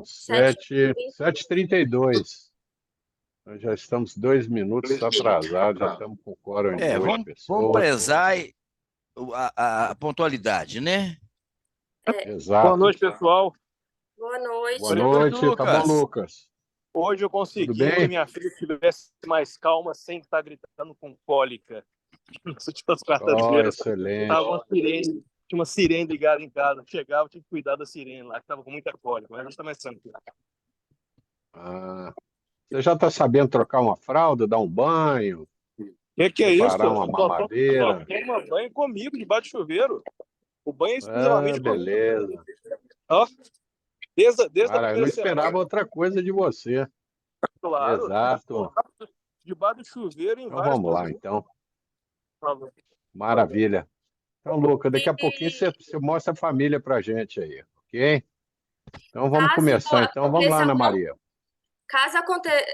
Sete, 7h32. Nós já estamos 2 minutos atrasados, já estamos com quórum de duas vamos pessoas. prezar a pontualidade, né? Boa Exato. noite, pessoal. Boa noite. Boa noite, tá bom, Lucas? Hoje eu Tudo consegui bem? que minha filha estivesse mais calma, sem estar gritando com cólica. Nas últimas Oh, quartas-feiras, excelente. tinha uma sirene ligada em casa. Chegava, tinha que cuidar da sirene lá, que estava com muita cólica. Mas a gente está mais tranquilo. Ah, você já está sabendo trocar uma fralda, dar um banho, Que é isso? preparar uma mamadeira? Toma banho comigo, debaixo do chuveiro. O banho é exclusivamente comigo. Beleza. Ó, desde a Cara, eu não primeira esperava semana, outra coisa de você. claro. Exato. Debaixo do chuveiro, em Então várias vamos lá, posições. então. Maravilha. Então, Lucas, daqui a pouquinho você mostra a família pra gente aí, ok? Então vamos começar. Então vamos lá, Ana Maria.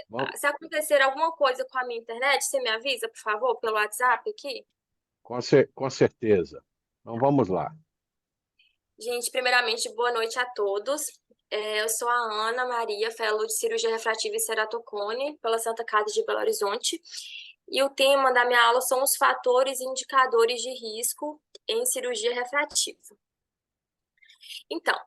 Vamos. Se acontecer alguma coisa com a minha internet, você me avisa, por favor, pelo WhatsApp aqui? Com certeza. Então vamos lá. Gente, primeiramente, boa noite a todos. Eu sou a Ana Maria, fellow de Cirurgia Refrativa e Ceratocone, pela Santa Casa de Belo Horizonte. E o tema da minha aula são os fatores e indicadores de risco em cirurgia refrativa. Então,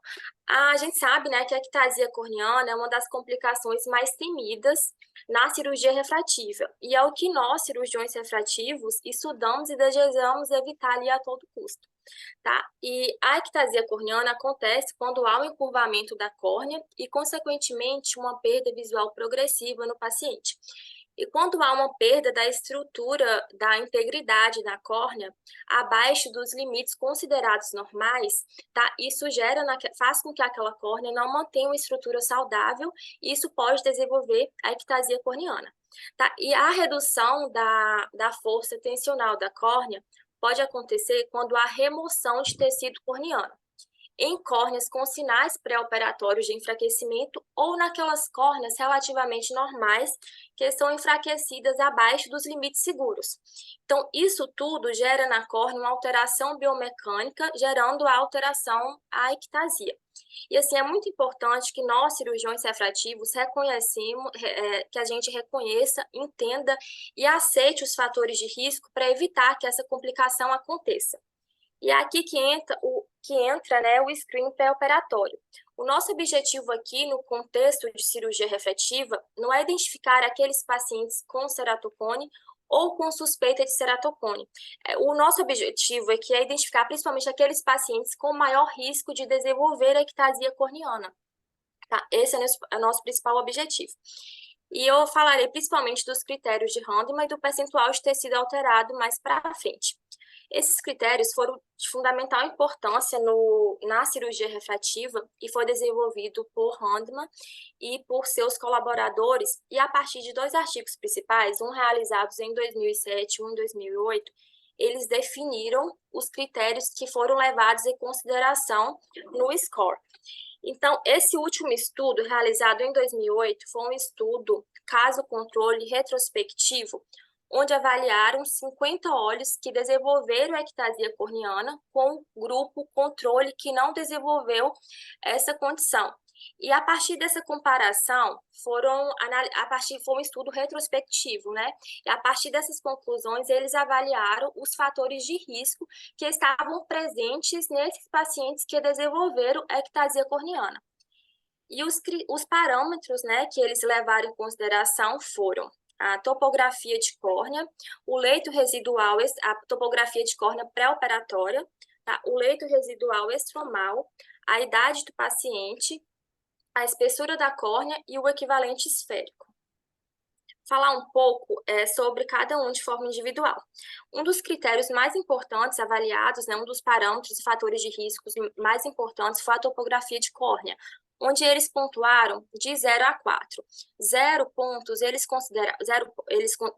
a gente sabe, né, que a ectasia corneana é uma das complicações mais temidas na cirurgia refrativa. E é o que nós, cirurgiões refrativos, estudamos e desejamos evitar ali a todo custo. Tá? E a ectasia corneana acontece quando há um encurvamento da córnea e, consequentemente, uma perda visual progressiva no paciente. E quando há uma perda da estrutura da integridade da córnea abaixo dos limites considerados normais, tá? Isso faz com que aquela córnea não mantenha uma estrutura saudável e isso pode desenvolver a ectasia corneana. Tá? E a redução da força tensional da córnea pode acontecer quando há remoção de tecido corneano, em córneas com sinais pré-operatórios de enfraquecimento ou naquelas córneas relativamente normais que são enfraquecidas abaixo dos limites seguros. Então, isso tudo gera na córnea uma alteração biomecânica, gerando a alteração, a ectasia. E assim, é muito importante que nós, cirurgiões refrativos, que a gente reconheça, entenda e aceite os fatores de risco para evitar que essa complicação aconteça. E é aqui que entra né, o screening pré-operatório. O nosso objetivo aqui, no contexto de cirurgia refrativa, não é identificar aqueles pacientes com ceratocone ou com suspeita de ceratocone. O nosso objetivo aqui é identificar principalmente aqueles pacientes com maior risco de desenvolver a ectasia corneana. Tá? Esse é o nosso principal objetivo. E eu falarei principalmente dos critérios de Handman e do percentual de tecido alterado mais para frente. Esses critérios foram de fundamental importância na cirurgia refrativa e foi desenvolvido por Handman e por seus colaboradores, e a partir de 2 artigos principais, um realizados em 2007 e um em 2008, eles definiram os critérios que foram levados em consideração no SCORE. Então, esse último estudo, realizado em 2008, foi um estudo caso-controle retrospectivo, onde avaliaram 50 olhos que desenvolveram a ectasia corneana com grupo controle que não desenvolveu essa condição. E a partir dessa comparação, foi um estudo retrospectivo, né? E a partir dessas conclusões, eles avaliaram os fatores de risco que estavam presentes nesses pacientes que desenvolveram a ectasia corneana. E os parâmetros, né, que eles levaram em consideração foram a topografia de córnea, o leito residual, a topografia de córnea pré-operatória, tá? O leito residual estromal, a idade do paciente, a espessura da córnea e o equivalente esférico. Falar um pouco sobre cada um de forma individual. Um dos critérios mais importantes avaliados, né, um dos parâmetros e fatores de riscos mais importantes foi a topografia de córnea, onde eles pontuaram de 0 a 4. 0 pontos, eles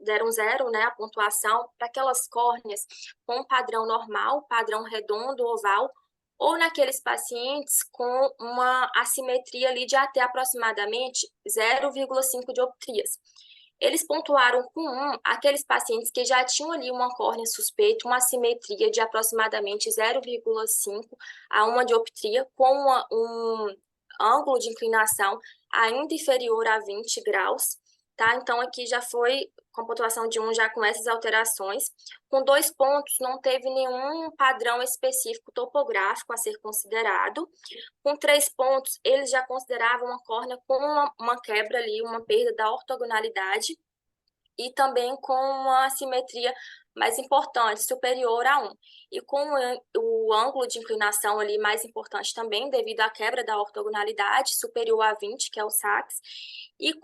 deram 0, né, a pontuação para aquelas córneas com padrão normal, padrão redondo, oval, ou naqueles pacientes com uma assimetria ali de até aproximadamente 0,5 dioptrias. Eles pontuaram com 1 aqueles pacientes que já tinham ali uma córnea suspeita, uma assimetria de aproximadamente 0,5 a 1 dioptria, com ângulo de inclinação ainda inferior a 20 graus, tá? Então, aqui já foi com pontuação de 1, já com essas alterações. Com 2 pontos, não teve nenhum padrão específico topográfico a ser considerado. Com 3 pontos, eles já consideravam uma córnea com uma quebra ali, uma perda da ortogonalidade, e também com uma simetria mais importante, superior a 1. E com o ângulo de inclinação ali mais importante também, devido à quebra da ortogonalidade, superior a 20, que é o SACS, e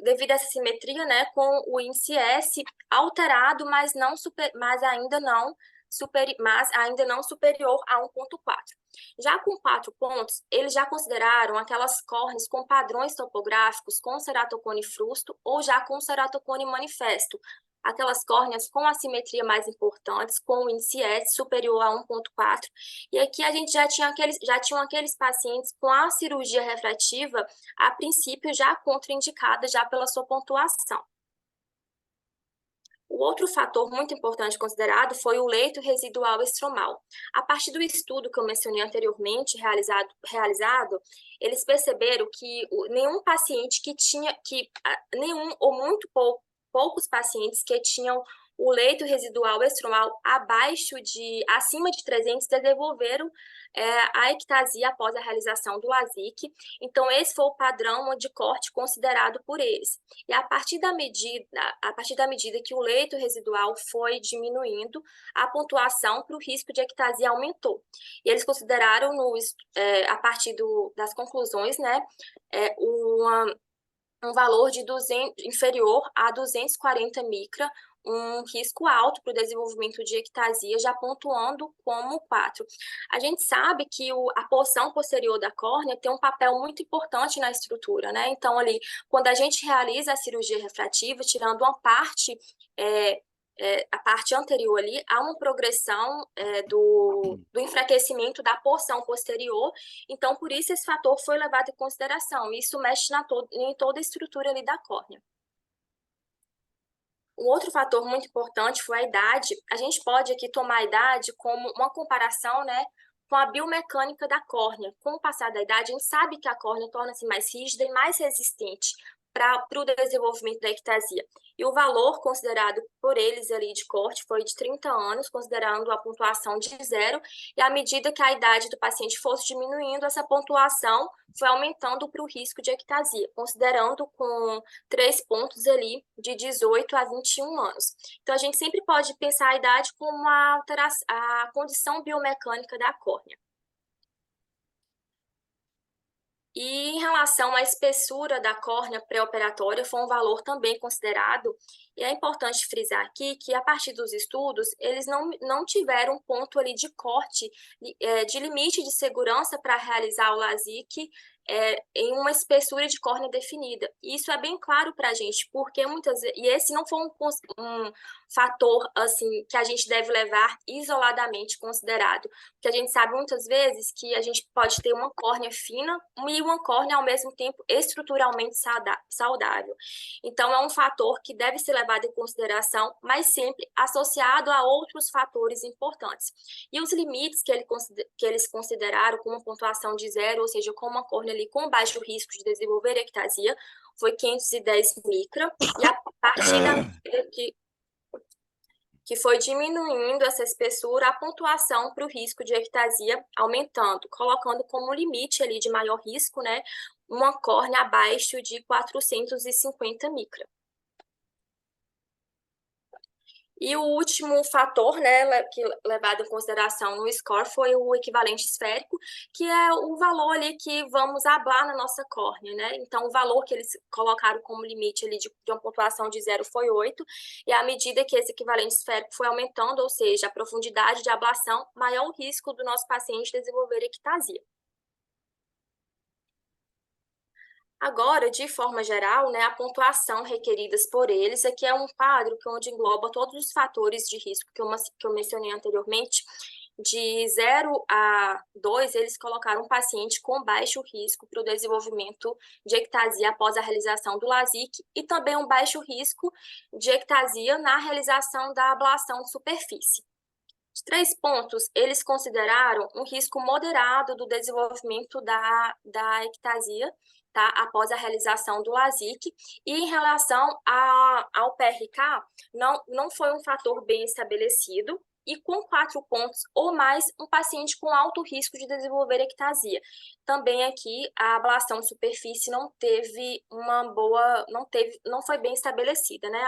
devido a essa simetria, né, com o índice S alterado, mas ainda não superior a 1,4. Já com 4 pontos, eles já consideraram aquelas córneas com padrões topográficos com ceratocone frusto ou já com ceratocone manifesto, aquelas córneas com assimetria mais importantes, com o índice S superior a 1,4. E aqui a gente já tinha aqueles pacientes com a cirurgia refrativa, a princípio já contraindicada já pela sua pontuação. O outro fator muito importante considerado foi o leito residual estromal. A partir do estudo que eu mencionei anteriormente, realizado, eles perceberam que nenhum paciente nenhum ou muito poucos pacientes que tinham o leito residual estromal acima de 300 desenvolveram a ectasia após a realização do LASIK. Então, esse foi o padrão de corte considerado por eles. E a partir da medida que o leito residual foi diminuindo, a pontuação para o risco de ectasia aumentou. E eles consideraram, a partir das conclusões, né, um valor inferior a 240 micra, um risco alto para o desenvolvimento de ectasia, já pontuando como 4. A gente sabe que a porção posterior da córnea tem um papel muito importante na estrutura, né? Então, ali, quando a gente realiza a cirurgia refrativa, tirando uma parte, a parte anterior ali, há uma progressão do enfraquecimento da porção posterior, então, por isso, esse fator foi levado em consideração. Isso mexe em toda a estrutura ali da córnea. Um outro fator muito importante foi a idade. A gente pode aqui tomar a idade como uma comparação, né, com a biomecânica da córnea. Com o passar da idade, a gente sabe que a córnea torna-se mais rígida e mais resistente para o desenvolvimento da ectasia. E o valor considerado por eles ali de corte foi de 30 anos, considerando a pontuação de 0, e à medida que a idade do paciente fosse diminuindo, essa pontuação foi aumentando para o risco de ectasia, considerando com 3 pontos ali de 18 a 21 anos. Então, a gente sempre pode pensar a idade como a condição biomecânica da córnea. E em relação à espessura da córnea pré-operatória, foi um valor também considerado, e é importante frisar aqui que, a partir dos estudos, eles não tiveram ponto ali de corte, de limite de segurança para realizar o LASIK em uma espessura de córnea definida. E isso é bem claro para a gente, porque muitas vezes, e esse não foi um fator assim que a gente deve levar isoladamente considerado, porque a gente sabe muitas vezes que a gente pode ter uma córnea fina e uma córnea ao mesmo tempo estruturalmente saudável. Então, é um fator que deve ser levado em consideração, mas sempre associado a outros fatores importantes. E os limites que eles consideraram com uma pontuação de 0, ou seja, com uma córnea ali com baixo risco de desenvolver ectasia, foi 510 micra, e a partir da medida que foi diminuindo essa espessura, a pontuação para o risco de ectasia aumentando, colocando como limite ali de maior risco, né, uma córnea abaixo de 450 micra. E o último fator, né, que levado em consideração no score foi o equivalente esférico, que é o valor ali que vamos ablar na nossa córnea, né? Então, o valor que eles colocaram como limite ali de uma pontuação de 0 foi 8, e à medida que esse equivalente esférico foi aumentando, ou seja, a profundidade de ablação, maior o risco do nosso paciente desenvolver ectasia. Agora, de forma geral, né, a pontuação requeridas por eles, aqui é um quadro onde engloba todos os fatores de risco que eu mencionei anteriormente. De 0 a 2, eles colocaram um paciente com baixo risco para o desenvolvimento de ectasia após a realização do LASIK e também um baixo risco de ectasia na realização da ablação de superfície. De 3 pontos, eles consideraram um risco moderado do desenvolvimento da ectasia, tá? Após a realização do LASIK. E em relação ao PRK, não foi um fator bem estabelecido, e com 4 pontos ou mais, um paciente com alto risco de desenvolver ectasia. Também aqui, a ablação de superfície não teve uma boa, não foi bem estabelecida, né?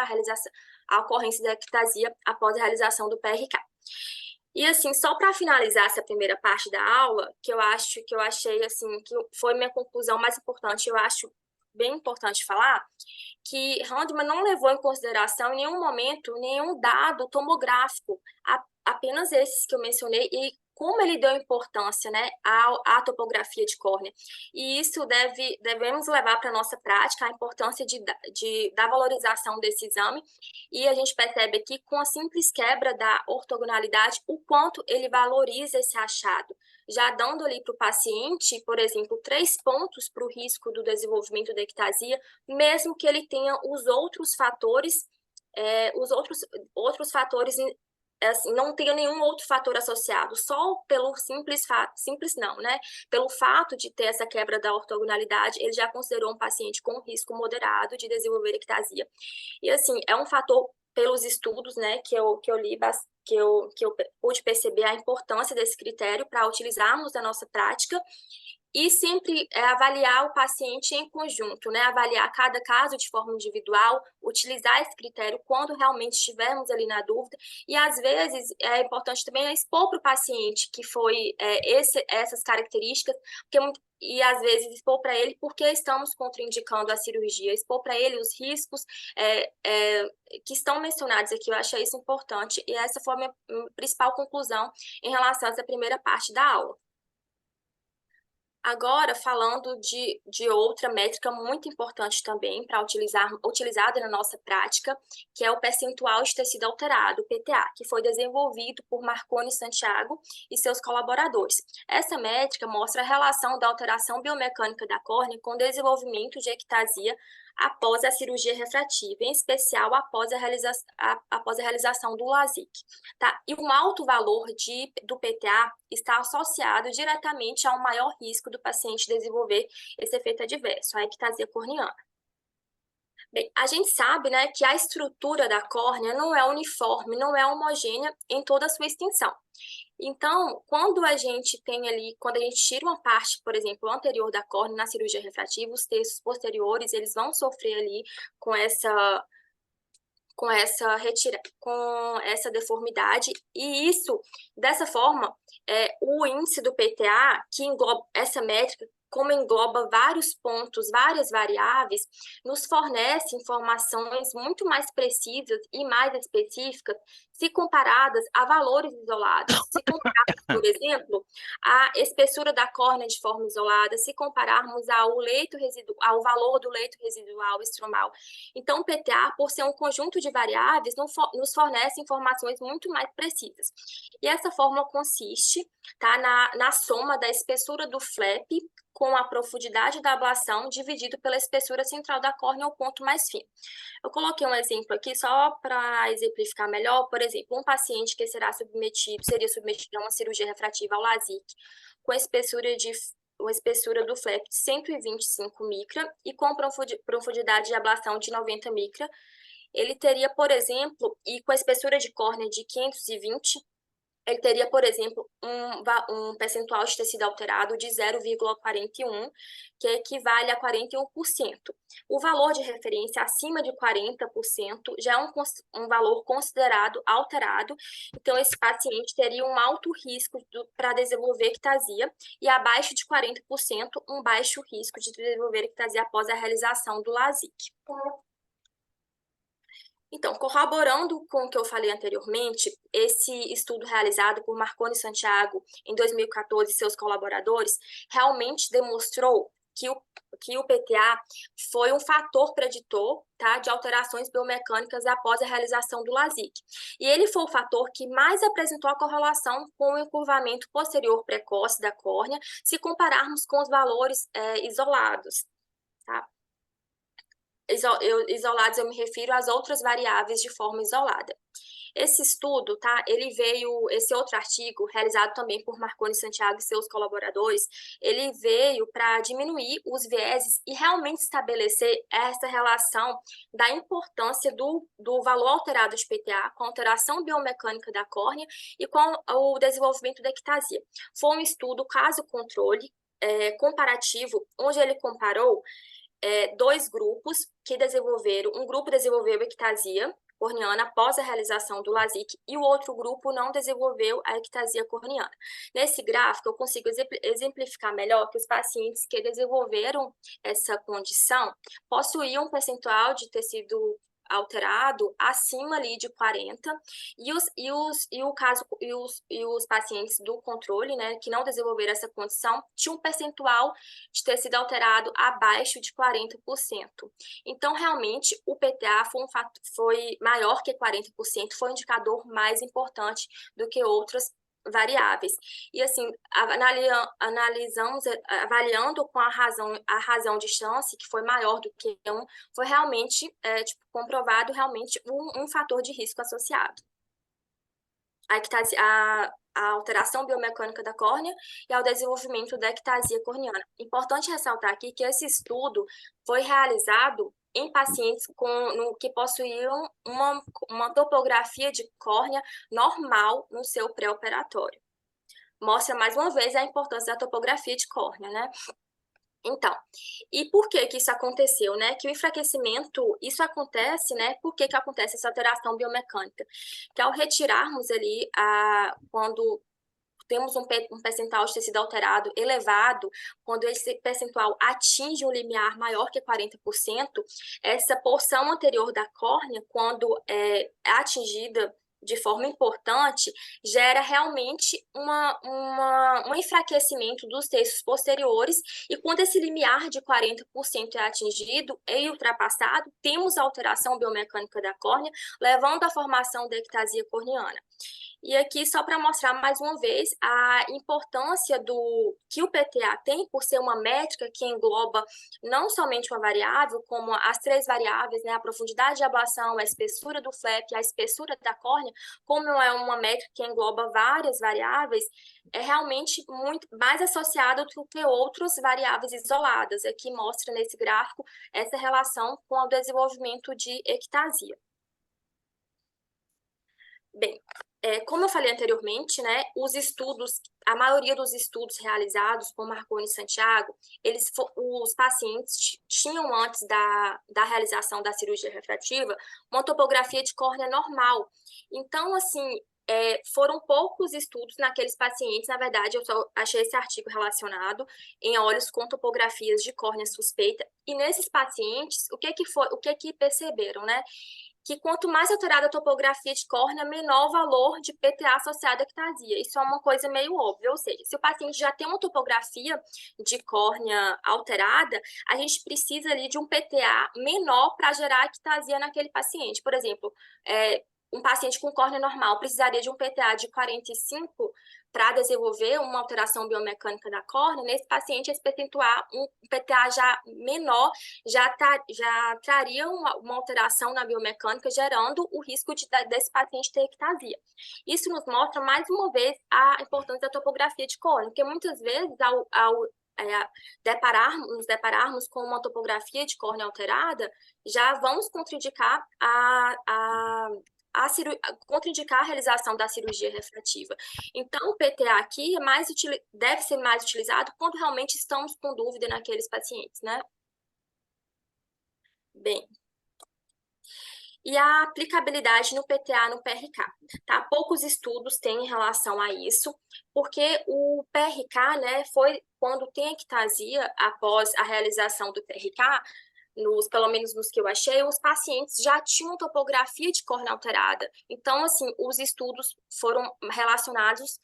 A ocorrência da ectasia após a realização do PRK. E assim, só para finalizar essa primeira parte da aula, que eu achei assim, que foi minha conclusão mais importante, eu acho bem importante falar, que Hahnemann não levou em consideração em nenhum momento nenhum dado tomográfico, apenas esses que eu mencionei, e como ele deu importância, né, à topografia de córnea. E isso devemos levar para a nossa prática a importância da valorização desse exame, e a gente percebe aqui, com a simples quebra da ortogonalidade, o quanto ele valoriza esse achado, já dando ali para o paciente, por exemplo, 3 pontos para o risco do desenvolvimento da ectasia, mesmo que ele tenha os outros fatores, assim, não tenha nenhum outro fator associado, só pelo simples não, né? Pelo fato de ter essa quebra da ortogonalidade, ele já considerou um paciente com risco moderado de desenvolver ectasia. E assim, é um fator, pelos estudos, né, que eu li, que eu pude perceber a importância desse critério para utilizarmos na nossa prática, e sempre avaliar o paciente em conjunto, né? Avaliar cada caso de forma individual, utilizar esse critério quando realmente estivermos ali na dúvida, e às vezes é importante também expor para o paciente que foi essas características, e às vezes expor para ele porque estamos contraindicando a cirurgia, expor para ele os riscos que estão mencionados aqui. Eu achei isso importante, e essa foi a minha principal conclusão em relação a essa primeira parte da aula. Agora, falando de outra métrica muito importante também para utilizada na nossa prática, que é o percentual de tecido alterado, o PTA, que foi desenvolvido por Marconi Santiago e seus colaboradores. Essa métrica mostra a relação da alteração biomecânica da córnea com o desenvolvimento de ectasia após a cirurgia refrativa, em especial após a realização do LASIK. Tá? E um alto valor do PTA está associado diretamente a um maior risco do paciente desenvolver esse efeito adverso, a ectasia corneana. Bem, a gente sabe, né, que a estrutura da córnea não é uniforme, não é homogênea em toda a sua extensão. Então, quando a gente tira uma parte, por exemplo, anterior da córnea na cirurgia refrativa, os terços posteriores, eles vão sofrer ali com essa deformidade, e isso, dessa forma, o índice do PTA, que engloba essa métrica, como engloba vários pontos, várias variáveis, nos fornece informações muito mais precisas e mais específicas se comparadas a valores isolados. Se compararmos, por exemplo, a espessura da córnea de forma isolada, se compararmos ao valor do leito residual estromal. Então, o PTA, por ser um conjunto de variáveis, nos fornece informações muito mais precisas. E essa fórmula consiste, tá, na soma da espessura do flap com a profundidade da ablação dividido pela espessura central da córnea, ao ponto mais fino. Eu coloquei um exemplo aqui só para exemplificar melhor. Por exemplo, um paciente que seria submetido a uma cirurgia refrativa ao LASIK, com a espessura do flap de 125 micra e com profundidade de ablação de 90 micra, ele teria, por exemplo, e com a espessura de córnea de 520, ele teria, por exemplo, um percentual de tecido alterado de 0,41, que equivale a 41%. O valor de referência acima de 40% já é um valor considerado alterado, então esse paciente teria um alto risco para desenvolver ectasia, e abaixo de 40%, um baixo risco de desenvolver ectasia após a realização do LASIK. Então, corroborando com o que eu falei anteriormente, esse estudo realizado por Marconi Santiago em 2014 e seus colaboradores realmente demonstrou que o PTA foi um fator preditor, tá, de alterações biomecânicas após a realização do LASIK. E ele foi o fator que mais apresentou a correlação com o encurvamento posterior precoce da córnea, se compararmos com os valores isolados. Tá? isolados eu me refiro às outras variáveis de forma isolada. Esse estudo, tá? Esse outro artigo, realizado também por Marconi Santiago e seus colaboradores, ele veio para diminuir os vieses e realmente estabelecer essa relação da importância do valor alterado de PTA com a alteração biomecânica da córnea e com o desenvolvimento da ectasia. Foi um estudo caso-controle comparativo, onde ele comparou dois grupos que desenvolveram, um grupo desenvolveu ectasia corneana após a realização do LASIK e o outro grupo não desenvolveu a ectasia corneana. Nesse gráfico, eu consigo exemplificar melhor que os pacientes que desenvolveram essa condição possuíam um percentual de tecido alterado acima ali de 40 e os pacientes do controle, né, que não desenvolveram essa condição, tinham um percentual de tecido alterado abaixo de 40%. Então, realmente, o PTA foi maior que 40%, foi um indicador mais importante do que outras variáveis. E assim, avaliando com a razão de chance, que foi maior do que 1, foi realmente comprovado realmente um fator de risco associado. A alteração biomecânica da córnea e ao desenvolvimento da ectasia corneana. Importante ressaltar aqui que esse estudo foi realizado em pacientes que possuíam uma topografia de córnea normal no seu pré-operatório. Mostra mais uma vez a importância da topografia de córnea, né? Então, e por que isso aconteceu, né? Que o enfraquecimento, isso acontece, né? Por que acontece essa alteração biomecânica? Que ao retirarmos ali, quando temos um percentual de tecido alterado elevado, quando esse percentual atinge um limiar maior que 40%, essa porção anterior da córnea, quando é atingida de forma importante, gera realmente um enfraquecimento dos terços posteriores, e quando esse limiar de 40% é atingido e ultrapassado, temos a alteração biomecânica da córnea, levando à formação da ectasia corneana. E aqui, só para mostrar mais uma vez a importância que o PTA tem, por ser uma métrica que engloba não somente uma variável, como as 3 variáveis, né, a profundidade de ablação, a espessura do flap, a espessura da córnea, como é uma métrica que engloba várias variáveis, é realmente muito mais associada do que outras variáveis isoladas. Aqui mostra nesse gráfico essa relação com o desenvolvimento de ectasia. Bem, como eu falei anteriormente, né, a maioria dos estudos realizados por Marconi e Santiago, os pacientes tinham antes da realização da cirurgia refrativa uma topografia de córnea normal. Então, assim, foram poucos estudos naqueles pacientes, na verdade, eu só achei esse artigo relacionado em olhos com topografias de córnea suspeita, e nesses pacientes, o que perceberam, né? Que quanto mais alterada a topografia de córnea, menor o valor de PTA associado à ectasia. Isso é uma coisa meio óbvia, ou seja, se o paciente já tem uma topografia de córnea alterada, a gente precisa ali de um PTA menor para gerar ectasia naquele paciente. Por exemplo, um paciente com córnea normal precisaria de um PTA de 45 para desenvolver uma alteração biomecânica da córnea. Nesse paciente, esse percentual, um PTA já menor, já traria uma alteração na biomecânica, gerando o risco desse paciente ter ectasia. Isso nos mostra, mais uma vez, a importância da topografia de córnea, porque muitas vezes, nos depararmos com uma topografia de córnea alterada, já vamos contraindicar contraindicar a realização da cirurgia refrativa. Então, o PTA aqui deve ser mais utilizado quando realmente estamos com dúvida naqueles pacientes, né? Bem, e a aplicabilidade no PTA no PRK, tá? Poucos estudos têm em relação a isso, porque o PRK, né, foi quando tem ectasia após a realização do PRK, pelo menos nos que eu achei, os pacientes já tinham topografia de córnea alterada. Então, assim, os estudos foram relacionados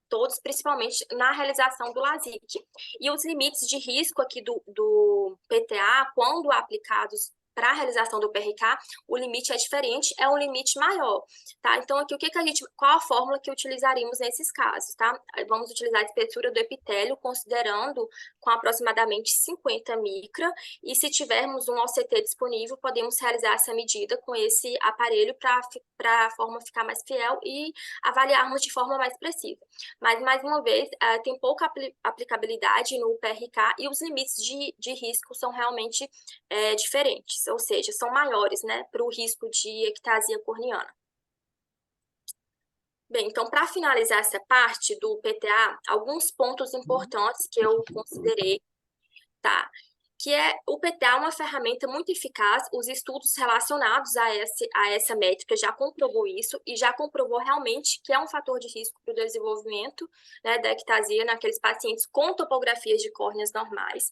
todos, principalmente na realização do LASIK. E os limites de risco aqui do PTA, quando aplicados para a realização do PRK, o limite é diferente, é um limite maior, tá? Então, aqui, qual a fórmula que utilizaríamos nesses casos, tá? Vamos utilizar a espessura do epitélio, considerando com aproximadamente 50 micra, e se tivermos um OCT disponível, podemos realizar essa medida com esse aparelho para a forma ficar mais fiel e avaliarmos de forma mais precisa. Mas, mais uma vez, tem pouca aplicabilidade no PRK e os limites de risco são realmente diferentes, ou seja, são maiores, né, para o risco de ectasia corneana. Bem, então, para finalizar essa parte do PTA, alguns pontos importantes que eu considerei, tá? Que o PTA é uma ferramenta muito eficaz, os estudos relacionados a essa métrica já comprovou isso e já comprovou realmente que é um fator de risco para o desenvolvimento, né, da ectasia naqueles pacientes com topografias de córneas normais.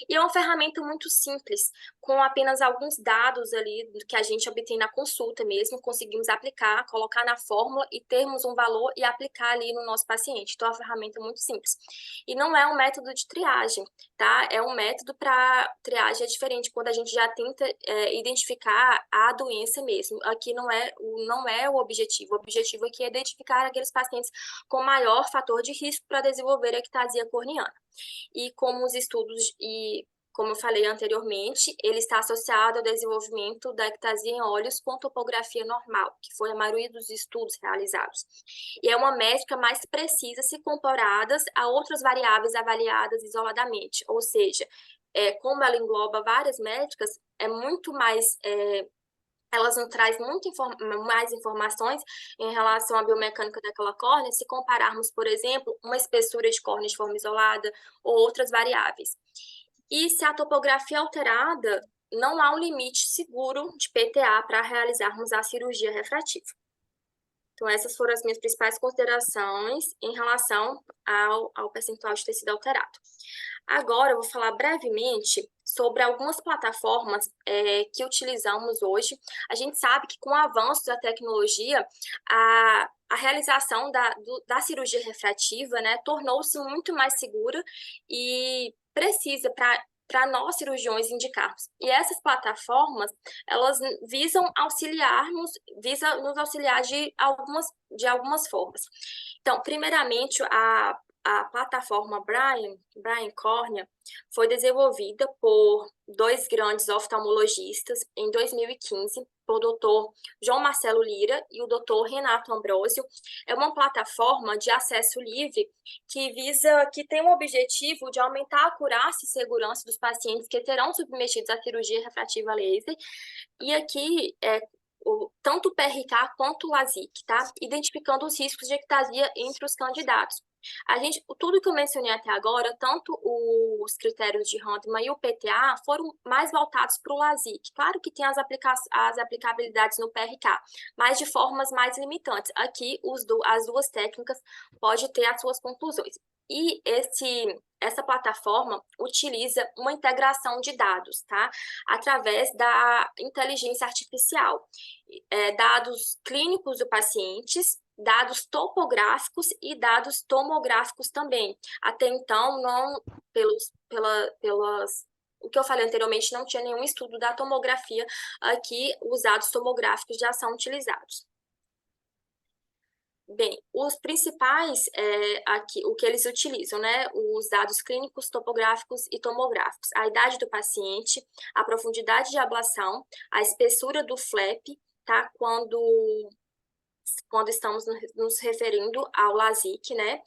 E é uma ferramenta muito simples, com apenas alguns dados ali que a gente obtém na consulta mesmo, conseguimos aplicar, colocar na fórmula e termos um valor e aplicar ali no nosso paciente. Então, é uma ferramenta muito simples. E não é um método de triagem, tá? É um método para triagem, é diferente quando a gente já tenta identificar a doença mesmo. Aqui não é o objetivo. O objetivo aqui é identificar aqueles pacientes com maior fator de risco para desenvolver a ectasia corneana. E como os estudos como eu falei anteriormente, ele está associado ao desenvolvimento da ectasia em olhos com topografia normal, que foi a maioria dos estudos realizados. E é uma métrica mais precisa se comparadas a outras variáveis avaliadas isoladamente, ou seja, como ela engloba várias métricas, é muito mais... elas nos trazem mais informações em relação à biomecânica daquela córnea, se compararmos, por exemplo, uma espessura de córnea de forma isolada ou outras variáveis. E se a topografia é alterada, não há um limite seguro de PTA para realizarmos a cirurgia refrativa. Então, essas foram as minhas principais considerações em relação ao percentual de tecido alterado. Agora, eu vou falar brevemente sobre algumas plataformas que utilizamos hoje. A gente sabe que com o avanço da tecnologia, a realização da cirurgia refrativa, né, tornou-se muito mais segura e precisa para nós cirurgiões indicarmos. E essas plataformas, elas visam nos auxiliar de algumas formas. Então, primeiramente, a plataforma Brain Cornea foi desenvolvida por dois grandes oftalmologistas em 2015, o Dr. João Marcelo Lira e o Dr. Renato Ambrosio. É uma plataforma de acesso livre que tem o objetivo de aumentar a acurácia e segurança dos pacientes que serão submetidos à cirurgia refrativa laser. E aqui tanto o PRK quanto o LASIK, tá? Identificando os riscos de ectasia entre os candidatos. Tudo que eu mencionei até agora, tanto os critérios de Handman e o PTA, foram mais voltados para o LASIK. Claro que tem as aplicabilidades no PRK, mas de formas mais limitantes. Aqui, as duas técnicas podem ter as suas conclusões. E essa plataforma utiliza uma integração de dados, tá? Através da inteligência artificial. Dados clínicos do pacientes, dados topográficos e dados tomográficos também. Até então, o que eu falei anteriormente, não tinha nenhum estudo da tomografia. Aqui, os dados tomográficos já são utilizados. Bem, os principais, o que eles utilizam, né? Os dados clínicos, topográficos e tomográficos. A idade do paciente, a profundidade de ablação, a espessura do flap, tá? Quando estamos nos referindo ao LASIK, né?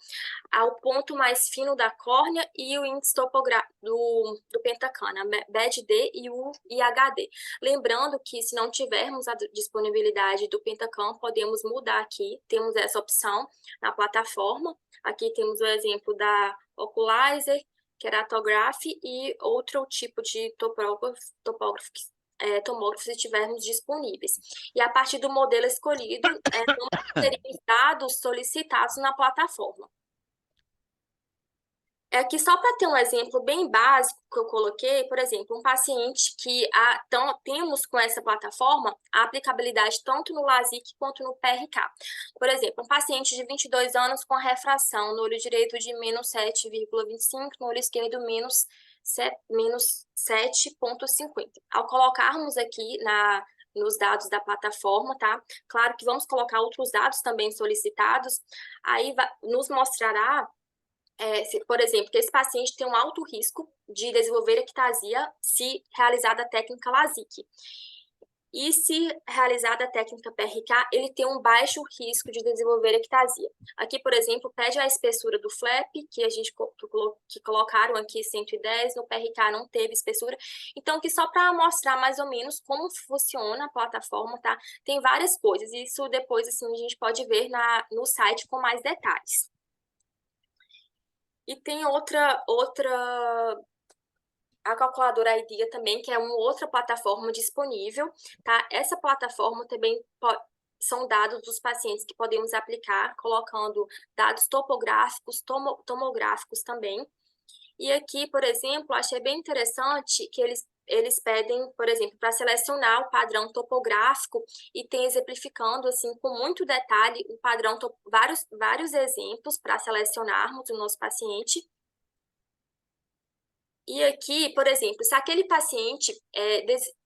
Ao ponto mais fino da córnea e o índice topográfico do pentacana, BED-D e o IHD. Lembrando que se não tivermos a disponibilidade do pentacam, podemos mudar aqui, temos essa opção na plataforma. Aqui temos o exemplo da Oculizer, Keratography e outro tipo de tomógrafos se tivermos disponíveis. E a partir do modelo escolhido, seriam os dados solicitados na plataforma. Aqui, só para ter um exemplo bem básico que eu coloquei, por exemplo, um paciente que temos com essa plataforma a aplicabilidade tanto no LASIK quanto no PRK. Por exemplo, um paciente de 22 anos com refração no olho direito de menos 7,25, no olho esquerdo menos menos 7,50. Ao colocarmos aqui nos dados da plataforma, tá? Claro que vamos colocar outros dados também solicitados, aí nos mostrará, por exemplo, que esse paciente tem um alto risco de desenvolver ectasia se realizada a técnica LASIK. E se realizada a técnica PRK, ele tem um baixo risco de desenvolver ectasia. Aqui, por exemplo, pede a espessura do flap, que a gente que colocaram aqui 110, no PRK não teve espessura. Então, aqui só para mostrar mais ou menos como funciona a plataforma, tá? Tem várias coisas, e isso depois, assim, a gente pode ver no site com mais detalhes. E tem a calculadora IDEA também, que é uma outra plataforma disponível, tá? Essa plataforma também são dados dos pacientes que podemos aplicar, colocando dados topográficos, tomográficos também. E aqui, por exemplo, achei bem interessante que eles pedem, por exemplo, para selecionar o padrão topográfico, e tem exemplificando, assim, com muito detalhe, o padrão, vários exemplos para selecionarmos o nosso paciente. E aqui, por exemplo, se aquele paciente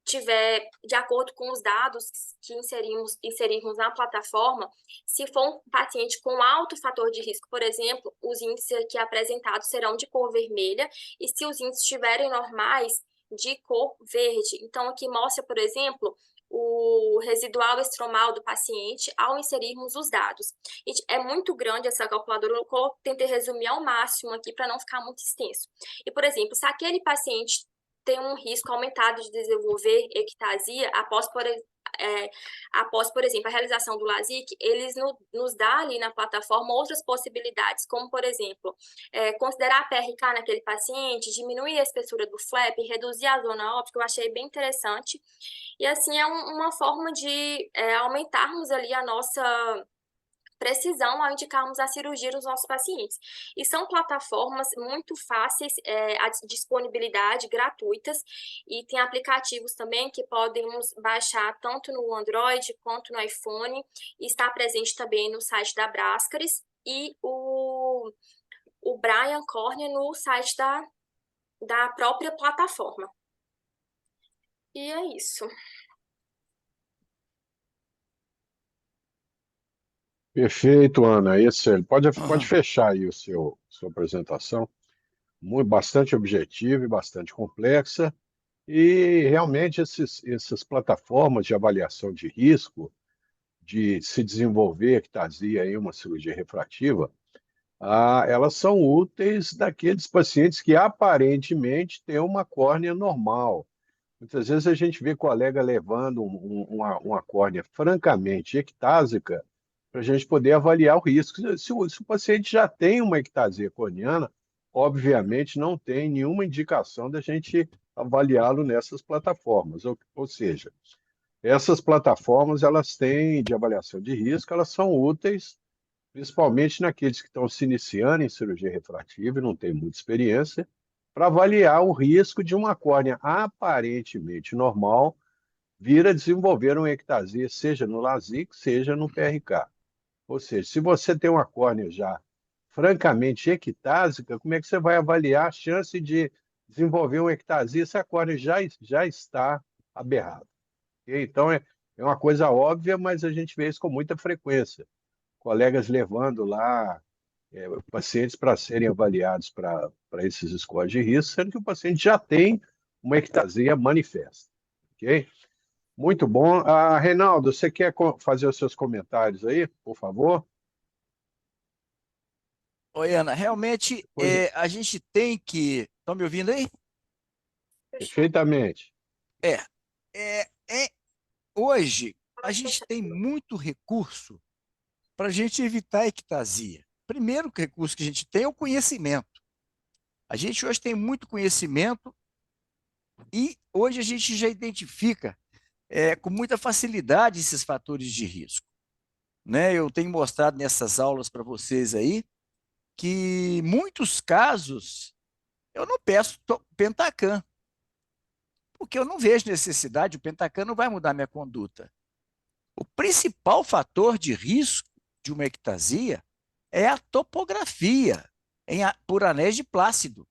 tiver, de acordo com os dados que inserirmos na plataforma, se for um paciente com alto fator de risco, por exemplo, os índices aqui apresentados serão de cor vermelha, e se os índices estiverem normais, de cor verde. Então, aqui mostra, por exemplo, o residual estromal do paciente ao inserirmos os dados. É muito grande essa calculadora, eu tentei resumir ao máximo aqui para não ficar muito extenso. E, por exemplo, se aquele paciente tem um risco aumentado de desenvolver ectasia após, por exemplo, a realização do LASIK, eles nos dá ali na plataforma outras possibilidades, como, por exemplo, considerar a PRK naquele paciente, diminuir a espessura do flap, reduzir a zona óptica. Eu achei bem interessante. E, assim, é uma forma de aumentarmos ali a nossa precisão ao indicarmos a cirurgia dos nossos pacientes. E são plataformas muito fáceis, a disponibilidade, gratuitas, e tem aplicativos também que podemos baixar tanto no Android quanto no iPhone, e está presente também no site da Brascaris, e o Brian Cornea no site da própria plataforma. E é isso. Perfeito, Ana. Excelente. Pode fechar aí sua apresentação. Bastante objetiva e bastante complexa. E realmente essas plataformas de avaliação de risco de se desenvolver ectasia em uma cirurgia refrativa, elas são úteis daqueles pacientes que aparentemente têm uma córnea normal. Muitas vezes a gente vê colega levando uma córnea francamente ectásica para a gente poder avaliar o risco. Se o paciente já tem uma ectasia corneana, obviamente não tem nenhuma indicação da gente avaliá-lo nessas plataformas. Ou seja, essas plataformas, elas têm de avaliação de risco, elas são úteis, principalmente naqueles que estão se iniciando em cirurgia refrativa e não têm muita experiência, para avaliar o risco de uma córnea aparentemente normal vir a desenvolver uma ectasia, seja no LASIK, seja no PRK. Ou seja, se você tem uma córnea já francamente ectásica, como é que você vai avaliar a chance de desenvolver uma ectasia se a córnea já está aberrada? Okay? Então, é uma coisa óbvia, mas a gente vê isso com muita frequência. Colegas levando lá pacientes para serem avaliados para esses scores de risco, sendo que o paciente já tem uma ectasia manifesta. Ok? Muito bom. Reinaldo, você quer fazer os seus comentários aí, por favor? Oi, Ana, realmente a gente tem que... Estão me ouvindo aí? Perfeitamente. Hoje, a gente tem muito recurso para a gente evitar a ectasia. Primeiro recurso que a gente tem é o conhecimento. A gente hoje tem muito conhecimento e hoje a gente já identifica com muita facilidade esses fatores de risco. Né? Eu tenho mostrado nessas aulas para vocês aí que, em muitos casos, eu não peço Pentacam, porque eu não vejo necessidade, o Pentacam não vai mudar minha conduta. O principal fator de risco de uma ectasia é a topografia por anéis de Plácido.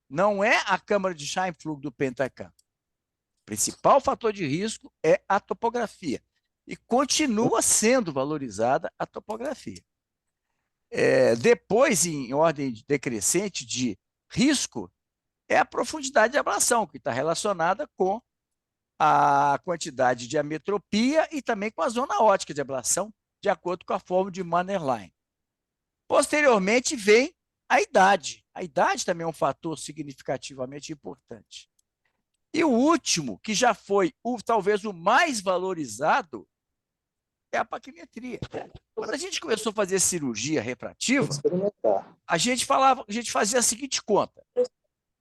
não é a câmara de Scheimpflug do Pentacan. O principal fator de risco é a topografia. E continua sendo valorizada a topografia. Depois, em ordem decrescente de risco, é a profundidade de ablação, que está relacionada com a quantidade de ametropia e também com a zona ótica de ablação, de acordo com a fórmula de Mannerlein. Posteriormente vem a idade. A idade também é um fator significativamente importante. E o último, que já foi talvez o mais valorizado, é a paquimetria. Quando a gente começou a fazer cirurgia refrativa, a gente fazia a seguinte conta: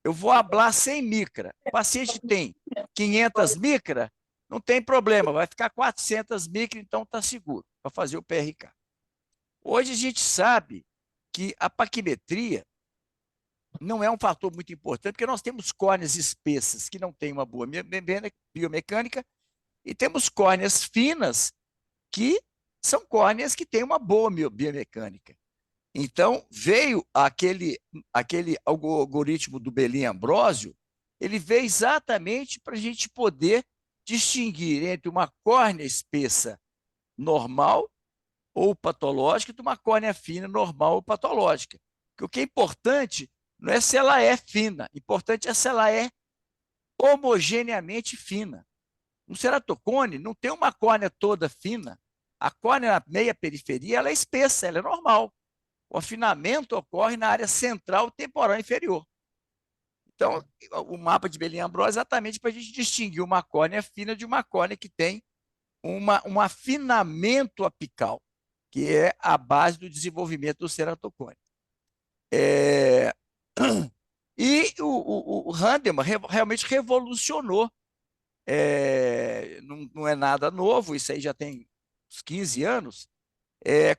eu vou ablar 100 micra, o paciente tem 500 micra, não tem problema, vai ficar 400 micra, então está seguro para fazer o PRK. Hoje a gente sabe que a paquimetria não é um fator muito importante, porque nós temos córneas espessas que não têm uma boa biomecânica e temos córneas finas que são córneas que têm uma boa biomecânica. Então, veio aquele algoritmo do Belin-Ambrósio, ele veio exatamente para a gente poder distinguir entre uma córnea espessa normal ou patológica de uma córnea fina normal ou patológica. Porque o que é importante não é se ela é fina, o importante é se ela é homogeneamente fina. Um ceratocone não tem uma córnea toda fina. A córnea na meia periferia ela é espessa, ela é normal. O afinamento ocorre na área central temporal inferior. Então, o mapa de Belin-Ambrósio é exatamente para a gente distinguir uma córnea fina de uma córnea que tem um afinamento apical, que é a base do desenvolvimento do ceratocone. E o Hahnemann realmente revolucionou. Não é nada novo, isso aí já tem uns 15 anos,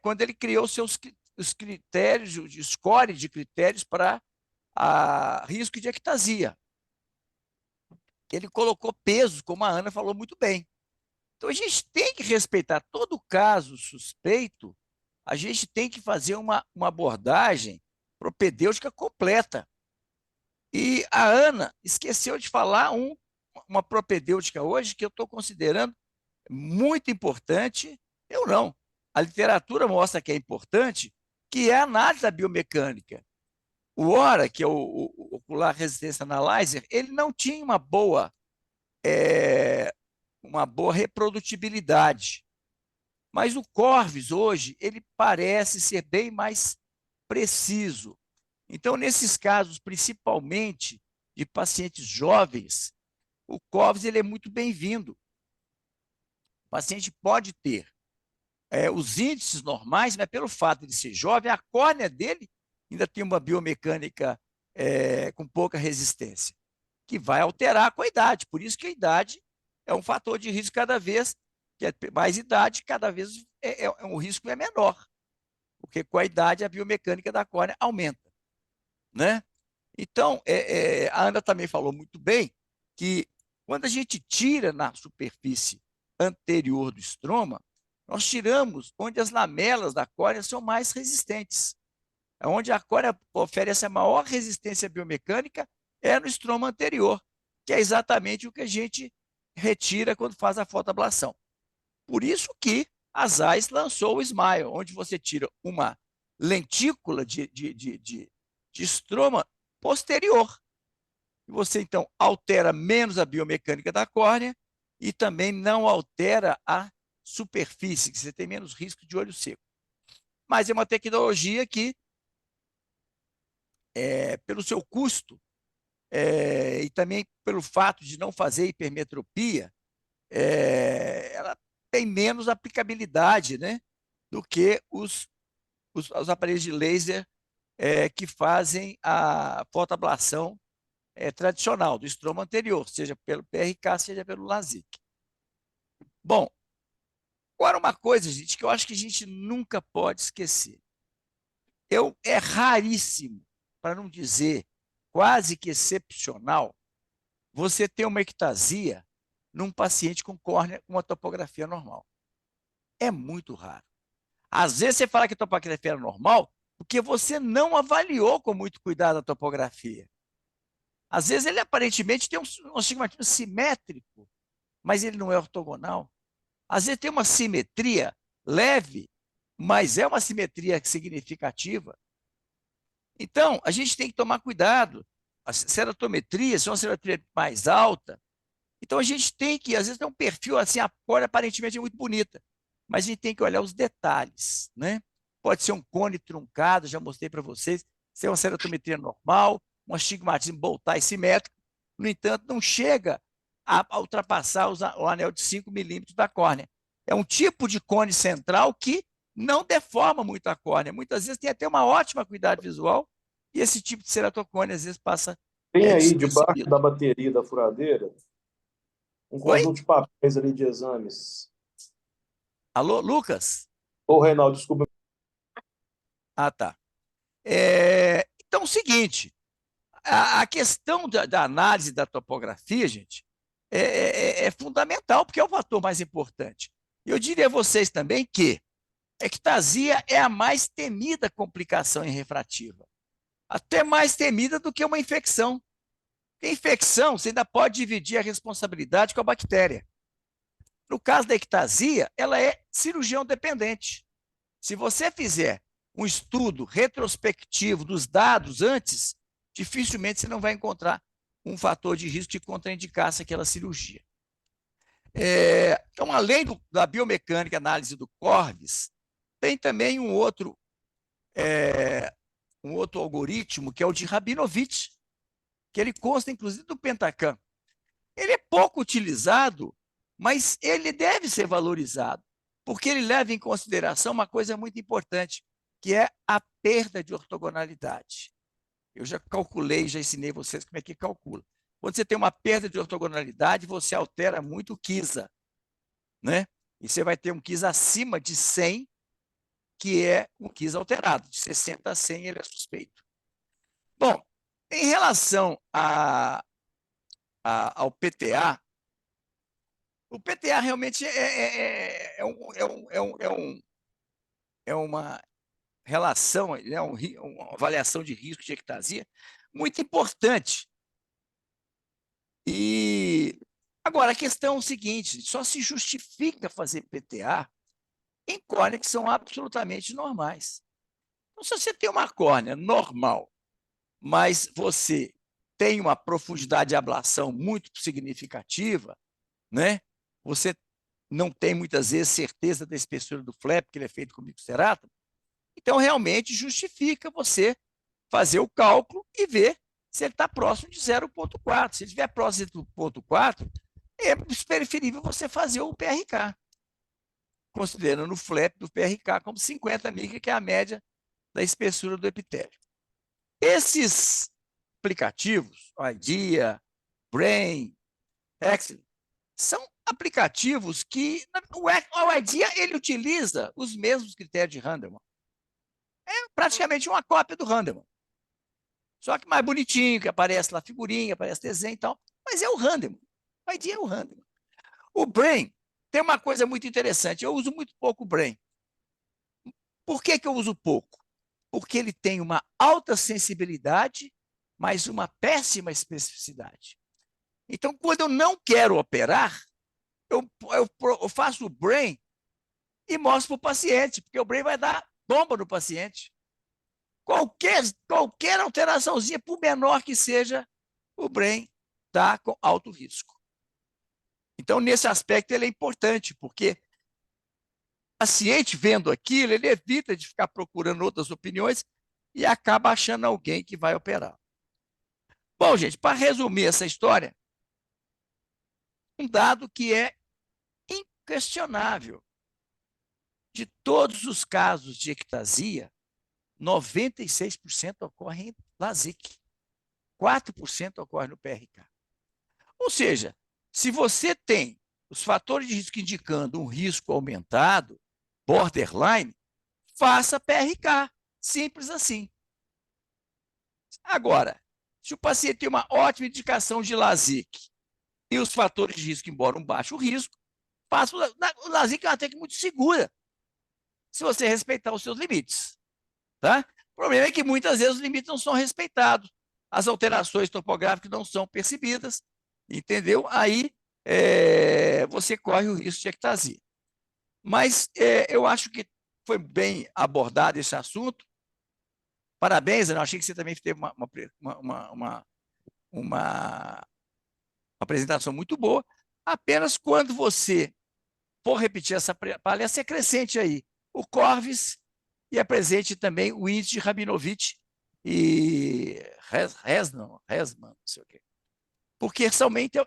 quando ele criou os critérios, o score de critérios para risco de ectasia. Ele colocou pesos, como a Ana falou muito bem. Então, a gente tem que respeitar todo caso suspeito, a gente tem que fazer uma abordagem propedêutica completa. E a Ana esqueceu de falar uma propedêutica hoje que eu estou considerando muito importante. Eu não. A literatura mostra que é importante, que é a análise da biomecânica. O ORA, que é o Ocular Resistance Analyzer, ele não tinha uma boa reprodutibilidade. Mas o Corvis, hoje, ele parece ser bem mais preciso. Então, nesses casos, principalmente de pacientes jovens, o Corvis ele é muito bem-vindo. O paciente pode ter os índices normais, mas pelo fato de ser jovem, a córnea dele ainda tem uma biomecânica com pouca resistência, que vai alterar com a idade. Por isso que a idade é um fator de risco cada vez, que é mais idade, cada vez o risco é menor, porque com a idade a biomecânica da córnea aumenta, né? Então, a Ana também falou muito bem que quando a gente tira na superfície anterior do estroma, nós tiramos onde as lamelas da córnea são mais resistentes. Onde a córnea oferece a maior resistência biomecânica é no estroma anterior, que é exatamente o que a gente retira quando faz a fotoablação. Por isso que a ZEISS lançou o SMILE, onde você tira uma lentícula de estroma posterior. E você, então, altera menos a biomecânica da córnea e também não altera a superfície, que você tem menos risco de olho seco. Mas é uma tecnologia que, pelo seu custo e também pelo fato de não fazer hipermetropia, ela tem menos aplicabilidade, né, do que os aparelhos de laser que fazem a fotoablação tradicional do estroma anterior, seja pelo PRK, seja pelo LASIK. Bom, agora uma coisa, gente, que eu acho que a gente nunca pode esquecer. É raríssimo, para não dizer quase que excepcional, você ter uma ectasia num paciente com córnea com uma topografia normal. É muito raro. Às vezes você fala que a topografia é normal porque você não avaliou com muito cuidado a topografia. Às vezes ele aparentemente tem um astigmatismo simétrico, mas ele não é ortogonal. Às vezes tem uma simetria leve, mas é uma simetria significativa. Então, a gente tem que tomar cuidado. A ceratometria, se é uma ceratometria mais alta, então a gente tem que, às vezes, tem um perfil assim, a cor aparentemente é muito bonita, mas a gente tem que olhar os detalhes, né? Pode ser um cone truncado, já mostrei para vocês, ser uma ceratometria normal, um astigmatismo Boltai simétrico, no entanto, não chega a ultrapassar o anel de 5 milímetros da córnea. É um tipo de cone central que não deforma muito a córnea. Muitas vezes tem até uma ótima acuidade visual e esse tipo de ceratocone às vezes passa Tem aí, debaixo despercebido. da bateria da furadeira, um Oi? conjunto de papéis ali de exames. Alô, Lucas? Ô, Reinaldo, desculpa. Ah, tá. Então, é o seguinte, a questão da análise da topografia, gente, é fundamental, porque é o fator mais importante. Eu diria a vocês também que a ectasia é a mais temida complicação em refrativa, até mais temida do que uma infecção. Porque infecção, você ainda pode dividir a responsabilidade com a bactéria. No caso da ectasia, ela é cirurgião dependente. Se você fizer um estudo retrospectivo dos dados antes, dificilmente você não vai encontrar um fator de risco de contraindicar-se aquela cirurgia. Então, além da biomecânica, análise do Corvis, tem também um outro algoritmo, que é o de Rabinovich, que ele consta, inclusive, do Pentacam. Ele é pouco utilizado, mas ele deve ser valorizado, porque ele leva em consideração uma coisa muito importante, que é a perda de ortogonalidade. Eu já calculei, já ensinei vocês como é que calcula. Quando você tem uma perda de ortogonalidade, você altera muito o KISA, né? E você vai ter um KISA acima de 100, que é um KISA alterado. De 60 a 100 ele é suspeito. Bom, em relação ao PTA, o PTA realmente é uma relação, uma avaliação de risco de ectasia muito importante. E agora a questão é o seguinte: só se justifica fazer PTA em córneas que são absolutamente normais. Então, se você tem uma córnea normal, mas você tem uma profundidade de ablação muito significativa, né? Você não tem muitas vezes certeza da espessura do flap, porque ele é feito com microcerátomo, então realmente justifica você fazer o cálculo e ver se ele está próximo de 0,4. Se ele estiver próximo de 0,4, é preferível você fazer o PRK, considerando o flap do PRK como 50 micra, que é a média da espessura do epitélio. Esses aplicativos, o IDEA, Brain, Excellent, são aplicativos que o IDEA ele utiliza os mesmos critérios de Handelman. É praticamente uma cópia do Handelman. Só que mais bonitinho, que aparece lá figurinha, aparece desenho e tal, mas é o Handelman. O IDEA é o Handelman. O Brain tem uma coisa muito interessante, eu uso muito pouco o Brain. Por que eu uso pouco? Porque ele tem uma alta sensibilidade, mas uma péssima especificidade. Então, quando eu não quero operar, eu faço o Brain e mostro para o paciente, porque o Brain vai dar bomba no paciente. Qualquer alteraçãozinha, por menor que seja, o Brain está com alto risco. Então, nesse aspecto, ele é importante, porque o paciente vendo aquilo, ele evita de ficar procurando outras opiniões e acaba achando alguém que vai operar. Bom, gente, para resumir essa história, um dado que é inquestionável. De todos os casos de ectasia, 96% ocorrem em LASIK, 4% ocorre no PRK. Ou seja, se você tem os fatores de risco indicando um risco aumentado, borderline, faça PRK, simples assim. Agora, se o paciente tem uma ótima indicação de LASIK e os fatores de risco, embora um baixo risco, faça o LASIK é uma técnica muito segura, se você respeitar os seus limites. Tá? O problema é que muitas vezes os limites não são respeitados. as alterações topográficas não são percebidas, entendeu? Aí você corre o risco de ectasia. Mas eu acho que foi bem abordado esse assunto. Parabéns, eu achei que você também teve uma apresentação muito boa. Apenas quando você for repetir essa palestra, acrescente aí o Corvis e apresente também o índice de Rabinovich e Resman, não sei o quê. Porque somente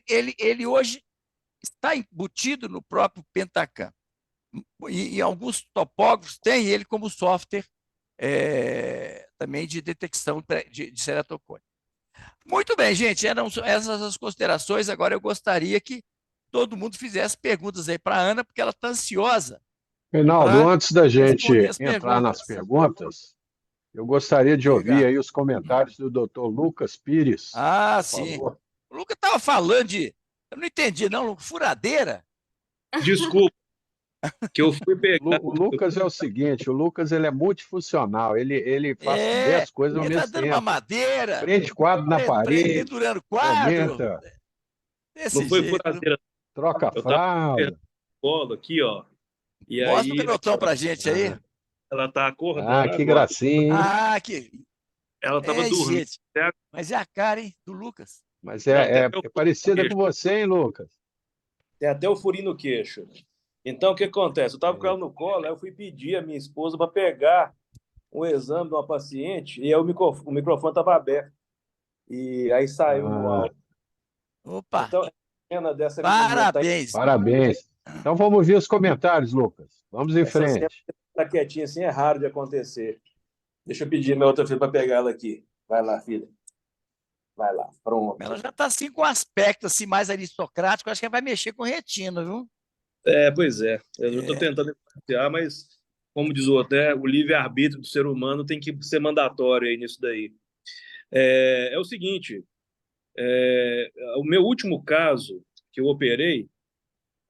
ele hoje está embutido no próprio Pentacan. E alguns topógrafos têm ele como software também de detecção de ceratocone. Muito bem, gente, eram essas as considerações. Agora eu gostaria que todo mundo fizesse perguntas aí para a Ana, porque ela está ansiosa Reinaldo, para antes da gente responder as entrar nas perguntas. perguntas, eu gostaria de ouvir Diga. aí os comentários do Dr. Lucas Pires, Ah, por sim. favor. O Lucas estava falando de. Eu não entendi, não, furadeira? Desculpa, que eu fui pegar. O Lucas é o seguinte, o Lucas ele é multifuncional, ele faz 10 coisas ao Ele está mesmo dando uma tempo. madeira, Prende quadro na parede, pendurando quadro, comenta, desse Não foi jeito. furadeira, troca eu tava fralda. colo aqui, ó. E Mostra o aí canotão para a gente aí. ela tá acordando Ah, que agora. gracinha, hein? Ah, que. Ela tava dormindo. Gente. Mas é a cara, hein, do Lucas. Mas Não, é até o parecida queixo. com você, hein, Lucas? Tem até o furinho no queixo. Então, o que acontece? Eu estava com ela no colo, aí eu fui pedir a minha esposa para pegar um exame de uma paciente e aí o microfone estava aberto. E aí saiu no Ah, áudio. Opa, Então, é pena dessa menina tá, parabéns. parabéns. Então vamos ver os comentários, Lucas. Vamos em essa cena frente. tá quietinha assim, é raro de acontecer. Deixa eu pedir minha outra filha para pegar ela aqui. Vai lá, filha. Vai lá, pronto. Ela já está assim com um aspecto assim, mais aristocrático, acho que ela vai mexer com retina, viu? Pois é. Eu estou tentando influenciar, mas, como diz o outro, o livre-arbítrio do ser humano tem que ser mandatório aí nisso daí. É o seguinte, o meu último caso que eu operei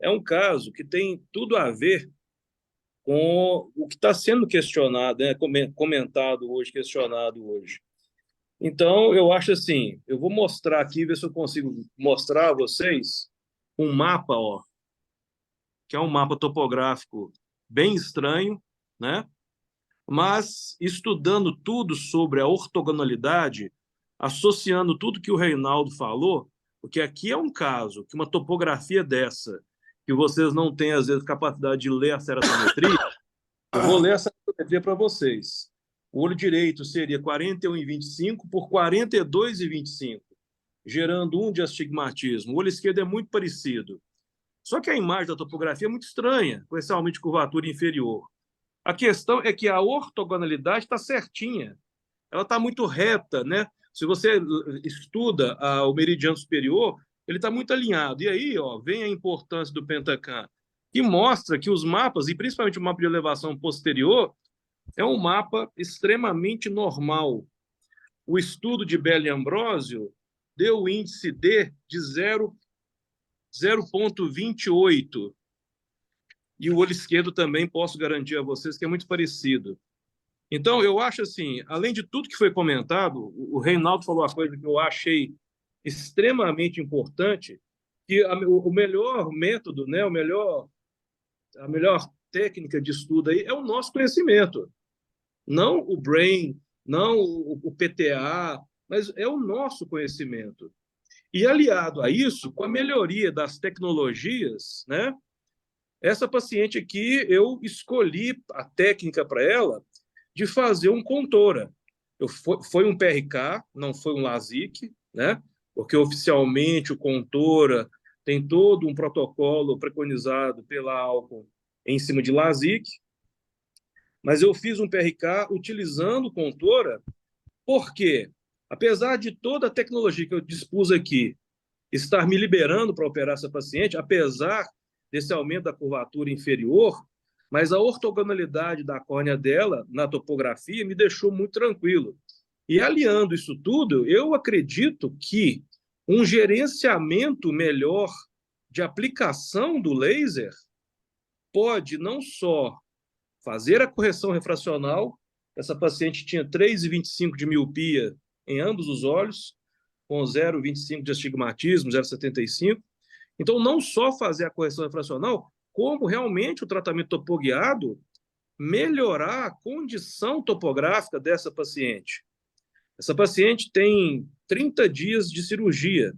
é um caso que tem tudo a ver com o que está sendo questionado, né, comentado hoje, questionado hoje. Então, eu acho assim, eu vou mostrar aqui, ver se eu consigo mostrar a vocês um mapa, ó, que é um mapa topográfico bem estranho, né? Mas estudando tudo sobre a ortogonalidade, associando tudo que o Reinaldo falou, porque aqui é um caso que uma topografia dessa, que vocês não têm, às vezes, capacidade de ler a ceratometria, eu vou ler essa ceratometria para vocês. O olho direito seria 41,25 por 42,25, gerando um de astigmatismo. O olho esquerdo é muito parecido. Só que a imagem da topografia é muito estranha, com esse aumento de curvatura inferior. A questão é que a ortogonalidade está certinha. Ela está muito reta, né? Se você estuda o meridiano superior, ele está muito alinhado. E aí, ó, vem a importância do Pentacan, que mostra que os mapas, e principalmente o mapa de elevação posterior, é um mapa extremamente normal. O estudo de Belli e Ambrosio deu o índice D de 0,28. E o olho esquerdo também posso garantir a vocês que é muito parecido. Então, eu acho assim, além de tudo que foi comentado, o Reinaldo falou uma coisa que eu achei extremamente importante, que o melhor método, né, a melhor técnica de estudo aí é o nosso conhecimento. Não o brain, não o PTA, mas é o nosso conhecimento. E aliado a isso, com a melhoria das tecnologias, né? Essa paciente aqui, eu escolhi a técnica para ela de fazer um contora. Foi um PRK, não foi um LASIK, né? Porque oficialmente o contora tem todo um protocolo preconizado pela Alcon em cima de LASIK, mas eu fiz um PRK utilizando contora, porque, apesar de toda a tecnologia que eu dispus aqui estar me liberando para operar essa paciente, apesar desse aumento da curvatura inferior, mas a ortogonalidade da córnea dela na topografia me deixou muito tranquilo. E aliando isso tudo, eu acredito que um gerenciamento melhor de aplicação do laser pode não só fazer a correção refracional, essa paciente tinha 3,25 de miopia em ambos os olhos, com 0,25 de astigmatismo, 0,75. Então, não só fazer a correção refracional, como realmente o tratamento topoguiado melhorar a condição topográfica dessa paciente. Essa paciente tem 30 dias de cirurgia.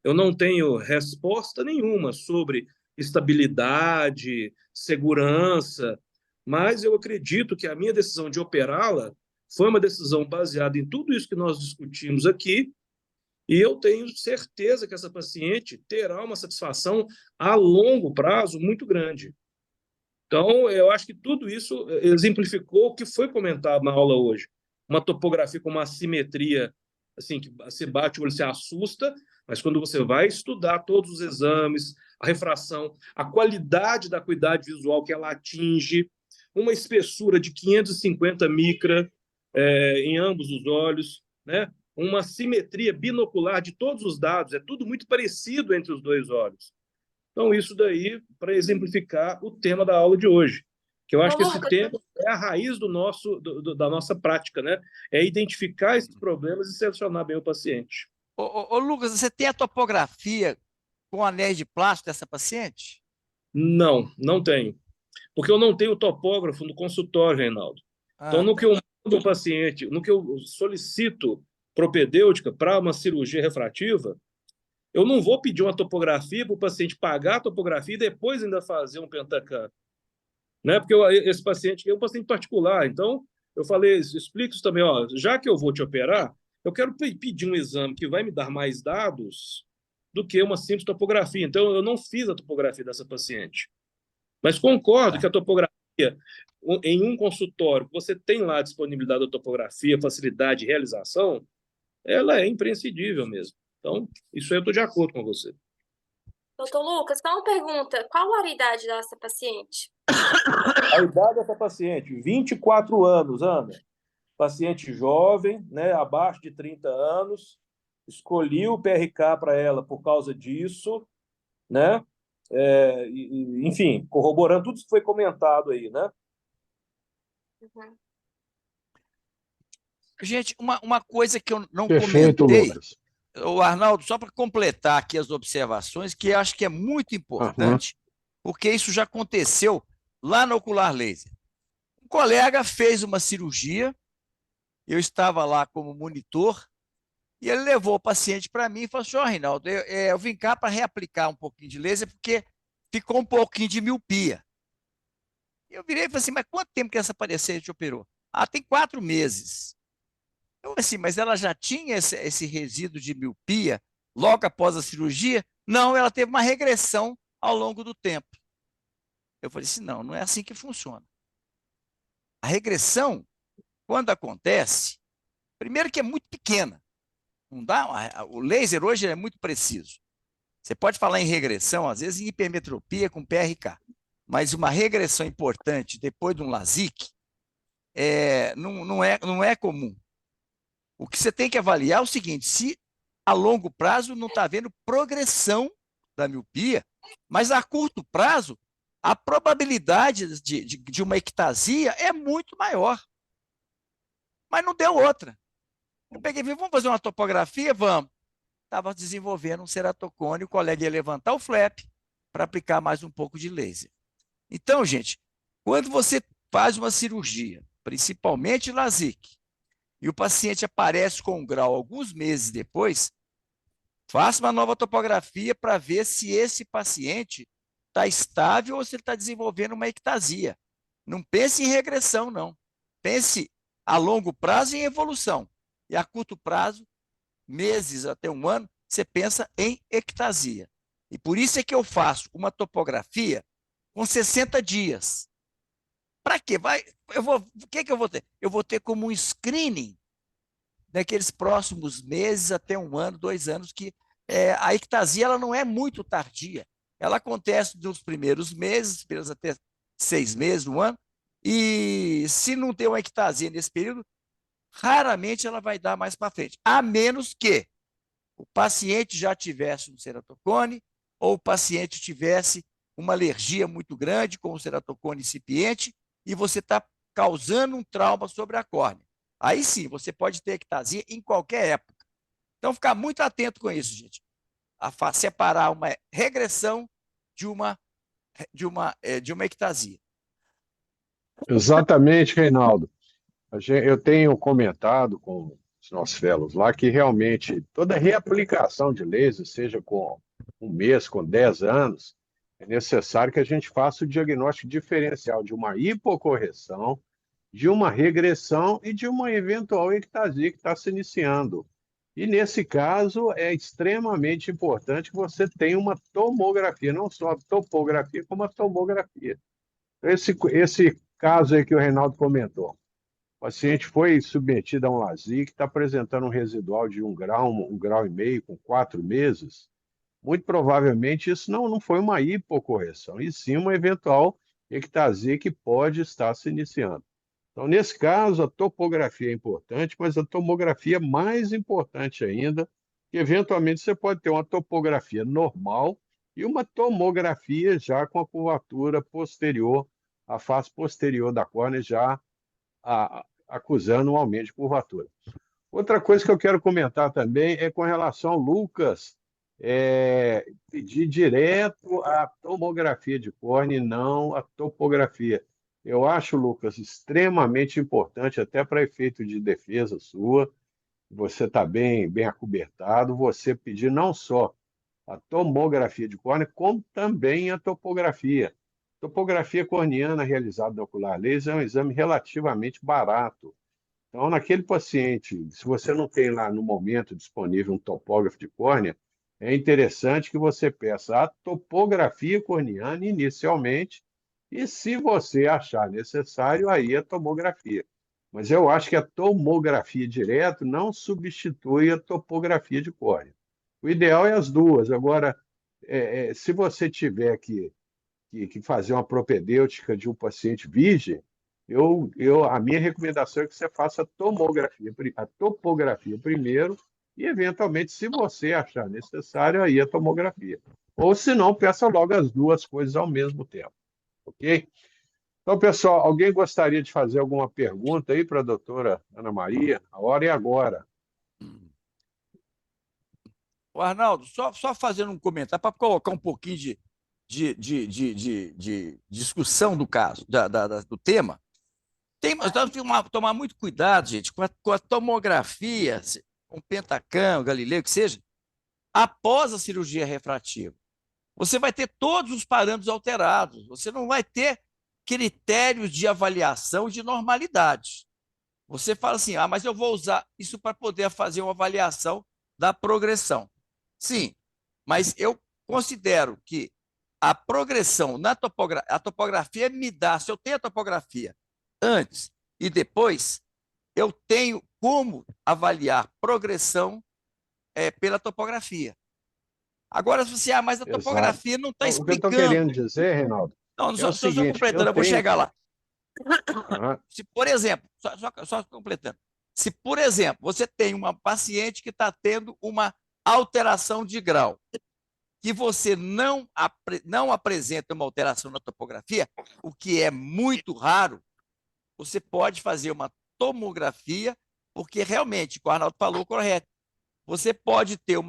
Eu não tenho resposta nenhuma sobre estabilidade, segurança, mas eu acredito que a minha decisão de operá-la foi uma decisão baseada em tudo isso que nós discutimos aqui, e eu tenho certeza que essa paciente terá uma satisfação a longo prazo muito grande. Então, eu acho que tudo isso exemplificou o que foi comentado na aula hoje. Uma topografia com uma assimetria, assim, que você bate o olho, se assusta, mas quando você vai estudar todos os exames, a refração, a qualidade da acuidade visual que ela atinge, uma espessura de 550 micra em ambos os olhos, né? Uma simetria binocular de todos os dados, é tudo muito parecido entre os dois olhos. Então, isso daí para exemplificar o tema da aula de hoje, que eu acho que esse tema é a raiz da nossa prática, né? É identificar esses problemas e selecionar bem o paciente. Ô, Lucas, você tem a topografia com anéis de plástico dessa paciente? Não, não tenho. Porque eu não tenho topógrafo no consultório, Reinaldo. Então, no que eu mando o paciente, no que eu solicito propedêutica para uma cirurgia refrativa, eu não vou pedir uma topografia para o paciente pagar a topografia e depois ainda fazer um pentacam, né? Porque esse paciente é um paciente particular. Então, eu falei, explico isso também, ó, já que eu vou te operar, eu quero pedir um exame que vai me dar mais dados do que uma simples topografia. Então, eu não fiz a topografia dessa paciente. Mas concordo que a topografia, em um consultório, você tem lá a disponibilidade da topografia, facilidade de realização, ela é imprescindível mesmo. Então, isso aí eu estou de acordo com você. Doutor Lucas, só uma pergunta. Qual a idade dessa paciente? A idade dessa paciente, 24 anos, Ana. Paciente jovem, né, abaixo de 30 anos. Escolhi o PRK para ela por causa disso, né? Enfim, corroborando tudo que foi comentado aí, né? Uhum. Gente, uma coisa que eu não Perfeito, comentei, Lucas. o Arnaldo, só para completar aqui as observações, que eu acho que é muito importante, porque isso já aconteceu lá no Ocular Laser. Um colega fez uma cirurgia, eu estava lá como monitor, e ele levou o paciente para mim e falou assim, ó, Reinaldo, eu vim cá para reaplicar um pouquinho de laser, porque ficou um pouquinho de miopia. Eu virei e falei assim, mas quanto tempo que essa paciente operou? Ah, tem 4 meses. Eu assim, mas ela já tinha esse resíduo de miopia logo após a cirurgia? Não, ela teve uma regressão ao longo do tempo. Eu falei assim, não é assim que funciona. A regressão, quando acontece, primeiro que é muito pequena. Não dá, o laser hoje é muito preciso. Você pode falar em regressão, às vezes em hipermetropia com PRK, mas uma regressão importante depois de um LASIK não é comum. O que você tem que avaliar é o seguinte, se a longo prazo não está havendo progressão da miopia, mas a curto prazo, a probabilidade de uma ectasia é muito maior. Mas não deu outra. Eu peguei e falei, vamos fazer uma topografia? Vamos. Estava desenvolvendo um ceratocone, o colega ia levantar o flap para aplicar mais um pouco de laser. Então, gente, quando você faz uma cirurgia, principalmente LASIK, e o paciente aparece com um grau alguns meses depois, faça uma nova topografia para ver se esse paciente está estável ou se ele está desenvolvendo uma ectasia. Não pense em regressão, não. Pense a longo prazo em evolução. E a curto prazo, meses até um ano, você pensa em ectasia. E por isso é que eu faço uma topografia com 60 dias. Para quê? O que eu vou ter? Eu vou ter como um screening naqueles próximos meses, até um ano, 2 anos, que a ectasia ela não é muito tardia. Ela acontece nos primeiros meses, até 6 meses, 1 ano, e se não tem uma ectasia nesse período, raramente ela vai dar mais para frente, a menos que o paciente já tivesse um ceratocone ou o paciente tivesse uma alergia muito grande com o ceratocone incipiente e você está causando um trauma sobre a córnea. Aí sim, você pode ter ectasia em qualquer época. Então, ficar muito atento com isso, gente. Separar uma regressão de uma ectasia. Exatamente, Reinaldo. Eu tenho comentado com os nossos fellows lá que realmente toda reaplicação de laser, seja com 1 mês, com 10 anos, é necessário que a gente faça o diagnóstico diferencial de uma hipocorreção, de uma regressão e de uma eventual ectasia que está se iniciando. E nesse caso é extremamente importante que você tenha uma tomografia, não só a topografia, como a tomografia. Esse caso aí que o Reinaldo comentou. O paciente foi submetido a um LASIK que está apresentando um residual de 1 grau, 1,5 grau, com 4 meses. Muito provavelmente isso não foi uma hipocorreção, e sim uma eventual ectasia que pode estar se iniciando. Então, nesse caso, a topografia é importante, mas a tomografia é mais importante ainda, que eventualmente você pode ter uma topografia normal e uma tomografia já com a curvatura posterior, a face posterior da córnea já acusando um aumento de curvatura. Outra coisa que eu quero comentar também é com relação ao Lucas pedir direto a tomografia de córnea e não a topografia. Eu acho, Lucas, extremamente importante, até para efeito de defesa sua, você está bem acobertado, você pedir não só a tomografia de córnea, como também a topografia. Topografia corneana realizada no ocular laser é um exame relativamente barato. Então, naquele paciente, se você não tem lá no momento disponível um topógrafo de córnea, é interessante que você peça a topografia corneana inicialmente, e se você achar necessário, aí a tomografia. Mas eu acho que a tomografia direto não substitui a topografia de córnea. O ideal é as duas. Agora, se você tiver que fazer uma propedêutica de um paciente virgem, a minha recomendação é que você faça a topografia primeiro e, eventualmente, se você achar necessário, aí a tomografia. Ou, se não, peça logo as duas coisas ao mesmo tempo. Ok? Então, pessoal, alguém gostaria de fazer alguma pergunta aí para a doutora Ana Maria? A hora é agora. O Arnaldo, só fazendo um comentário para colocar um pouquinho de discussão do caso, do tema. Nós temos que tomar muito cuidado, gente, com a tomografia, com o Pentacam, o Galileu, que seja, após a cirurgia refrativa. Você vai ter todos os parâmetros alterados, você não vai ter critérios de avaliação de normalidade. Você fala assim, mas eu vou usar isso para poder fazer uma avaliação da progressão. Sim, mas eu considero que a progressão a topografia me dá, se eu tenho a topografia antes e depois, eu tenho como avaliar progressão pela topografia. Agora, se você, mas a topografia não está explicando. O que eu estou querendo dizer, Reinaldo, não, só completando, eu vou chegar lá. Se, por exemplo, só completando, se, por exemplo, você tem uma paciente que está tendo uma alteração de grau, que você não apresenta uma alteração na topografia, o que é muito raro, você pode fazer uma tomografia, porque realmente, o Arnaldo falou correto, você pode ter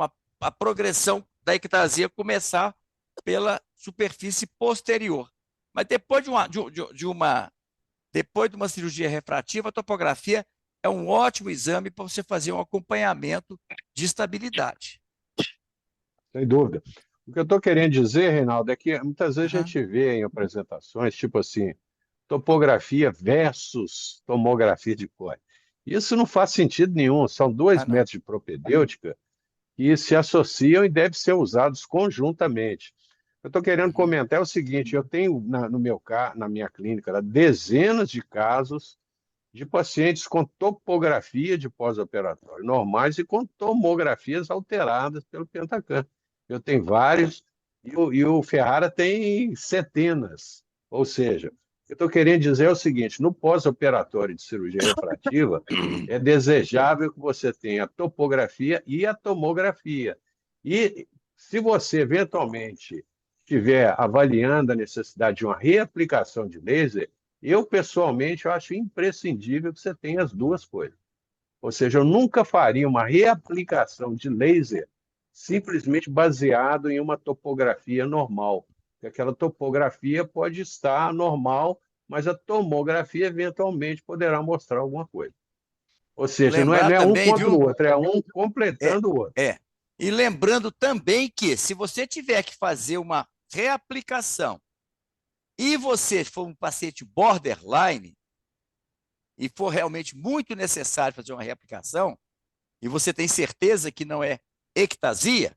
a progressão da ectasia começar pela superfície posterior. Mas depois de uma cirurgia refrativa, a topografia é um ótimo exame para você fazer um acompanhamento de estabilidade. Sem dúvida. O que eu estou querendo dizer, Reinaldo, é que muitas vezes a gente vê em apresentações, tipo assim, topografia versus tomografia de córnea. Isso não faz sentido nenhum, são 2 métodos de propedêutica que se associam e devem ser usados conjuntamente. Eu estou querendo comentar o seguinte, eu tenho na minha clínica dezenas de casos de pacientes com topografia de pós-operatório normais e com tomografias alteradas pelo Pentacam. Eu tenho vários e o Ferrara tem centenas. Ou seja, eu estou querendo dizer o seguinte, no pós-operatório de cirurgia refrativa, é desejável que você tenha a topografia e a tomografia. E se você, eventualmente, estiver avaliando a necessidade de uma reaplicação de laser, eu, pessoalmente, acho imprescindível que você tenha as duas coisas. Ou seja, eu nunca faria uma reaplicação de laser simplesmente baseado em uma topografia normal. Porque aquela topografia pode estar normal, mas a tomografia eventualmente poderá mostrar alguma coisa. Ou seja, Lembrar não é um também, contra o viu? outro, é um É, completando o outro. é. E lembrando também que, se você tiver que fazer uma reaplicação e você for um paciente borderline e for realmente muito necessário fazer uma reaplicação, e você tem certeza que não é ectasia,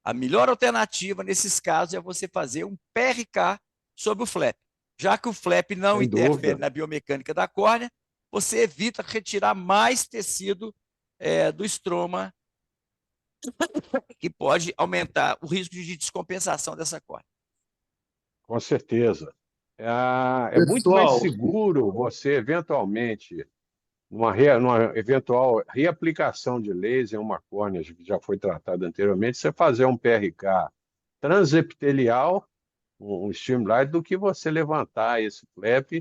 a melhor alternativa nesses casos é você fazer um PRK sobre o flap. Já que o flap não Sem interfere dúvida. na biomecânica da córnea, você evita retirar mais tecido do estroma, que pode aumentar o risco de descompensação dessa córnea. Com certeza. É muito mais Pessoal, seguro você, eventualmente, numa eventual reaplicação de laser em uma córnea que já foi tratada anteriormente, você fazer um PRK transepitelial, um streamline, do que você levantar esse flap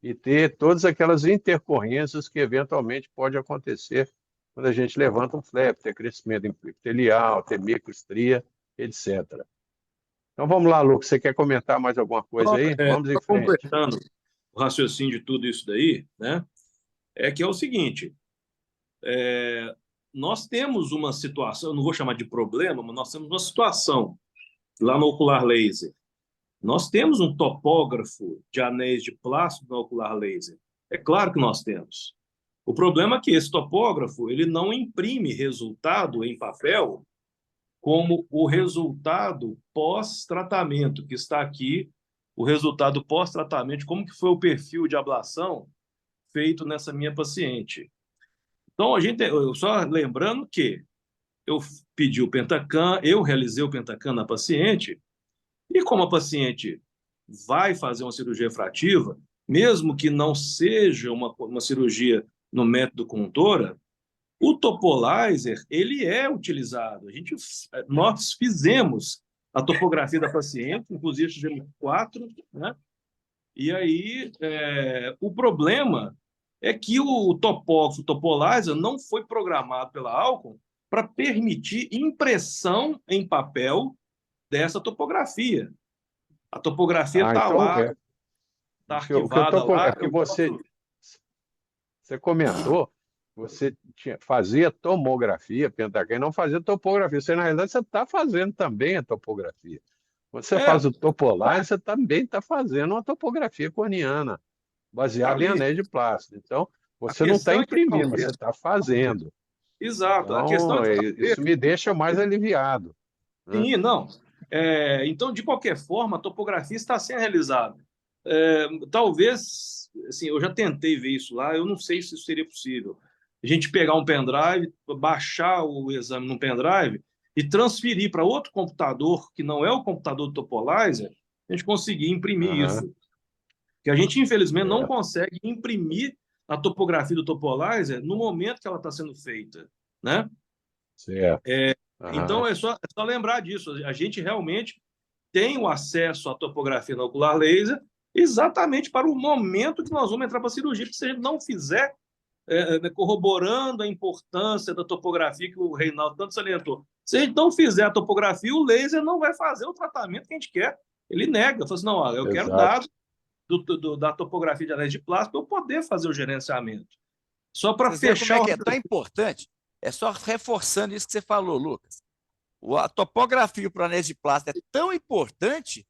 e ter todas aquelas intercorrências que eventualmente pode acontecer quando a gente levanta um flap, ter crescimento epitelial, ter microestria, etc. Então vamos lá, Lucas, você quer comentar mais alguma coisa aí? Vamos em só frente. completando o raciocínio de tudo isso daí, né? É que é o seguinte, nós temos uma situação, eu não vou chamar de problema, mas nós temos uma situação lá no ocular laser. Nós temos um topógrafo de anéis de plástico no ocular laser. É claro que nós temos. O problema é que esse topógrafo ele não imprime resultado em papel como o resultado pós-tratamento, que está aqui, o resultado pós-tratamento, como que foi o perfil de ablação feito nessa minha paciente. Então, eu só lembrando que eu pedi o Pentacan, eu realizei o Pentacan na paciente, e como a paciente vai fazer uma cirurgia refrativa, mesmo que não seja uma cirurgia no método Contora, o topolizer ele é utilizado. Nós fizemos a topografia da paciente, inclusive fizemos 4, né? E aí o problema é que o topolizer não foi programado pela Alcon para permitir impressão em papel dessa topografia. A topografia está Então, lá, está o que eu arquivada tô, lá. é porque você comentou, você fazia tomografia, Pentacan, não fazia topografia. Você, na realidade, você está fazendo também a topografia. Quando você faz o topolizer, você também está fazendo uma topografia corneana, baseada em anéis de plástico. Então, A você não está questão é que imprimindo, talvez... você está fazendo. Exato. A questão Então, é que talvez... isso me deixa mais aliviado, né? Sim, não. Então, de qualquer forma, a topografia está sendo realizada. Talvez, assim, eu já tentei ver isso lá, eu não sei se isso seria possível. A gente pegar um pendrive, baixar o exame num pendrive e transferir para outro computador, que não é o computador do Topolizer, a gente conseguir imprimir isso. Que a gente, infelizmente, não consegue imprimir a topografia do Topolizer no momento que ela está sendo feita, né? Certo. Então, é só lembrar disso. A gente realmente tem o acesso à topografia no ocular laser exatamente para o momento que nós vamos entrar para a cirurgia. Porque se a gente não fizer, corroborando a importância da topografia que o Reinaldo tanto salientou, se a gente não fizer a topografia, o laser não vai fazer o tratamento que a gente quer. Ele nega, fala assim, não, ó, eu quero dados da topografia de anéis de plástico para eu poder fazer o gerenciamento. Só para fechar... Como é tão importante, é só reforçando isso que você falou, Lucas. A topografia para o anéis de plástico é tão importante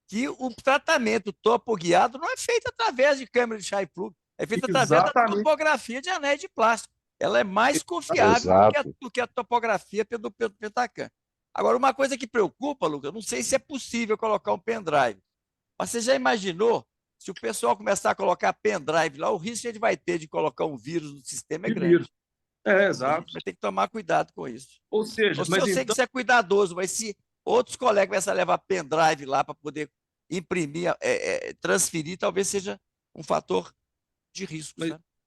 que o tratamento topoguiado não é feito através de câmera de Scheibflug, é feito através da topografia de anéis de plástico. Ela é mais confiável do que a topografia do Pentacan. Agora, uma coisa que preocupa, Lucas, não sei se é possível colocar um pendrive, mas você já imaginou se o pessoal começar a colocar pendrive lá, o risco que a gente vai ter de colocar um vírus no sistema é grande. Exato. A gente vai ter que tomar cuidado com isso. Ou seja, eu sei que você é cuidadoso, mas se outros colegas começam a levar pendrive lá para poder imprimir, transferir, talvez seja um fator de risco.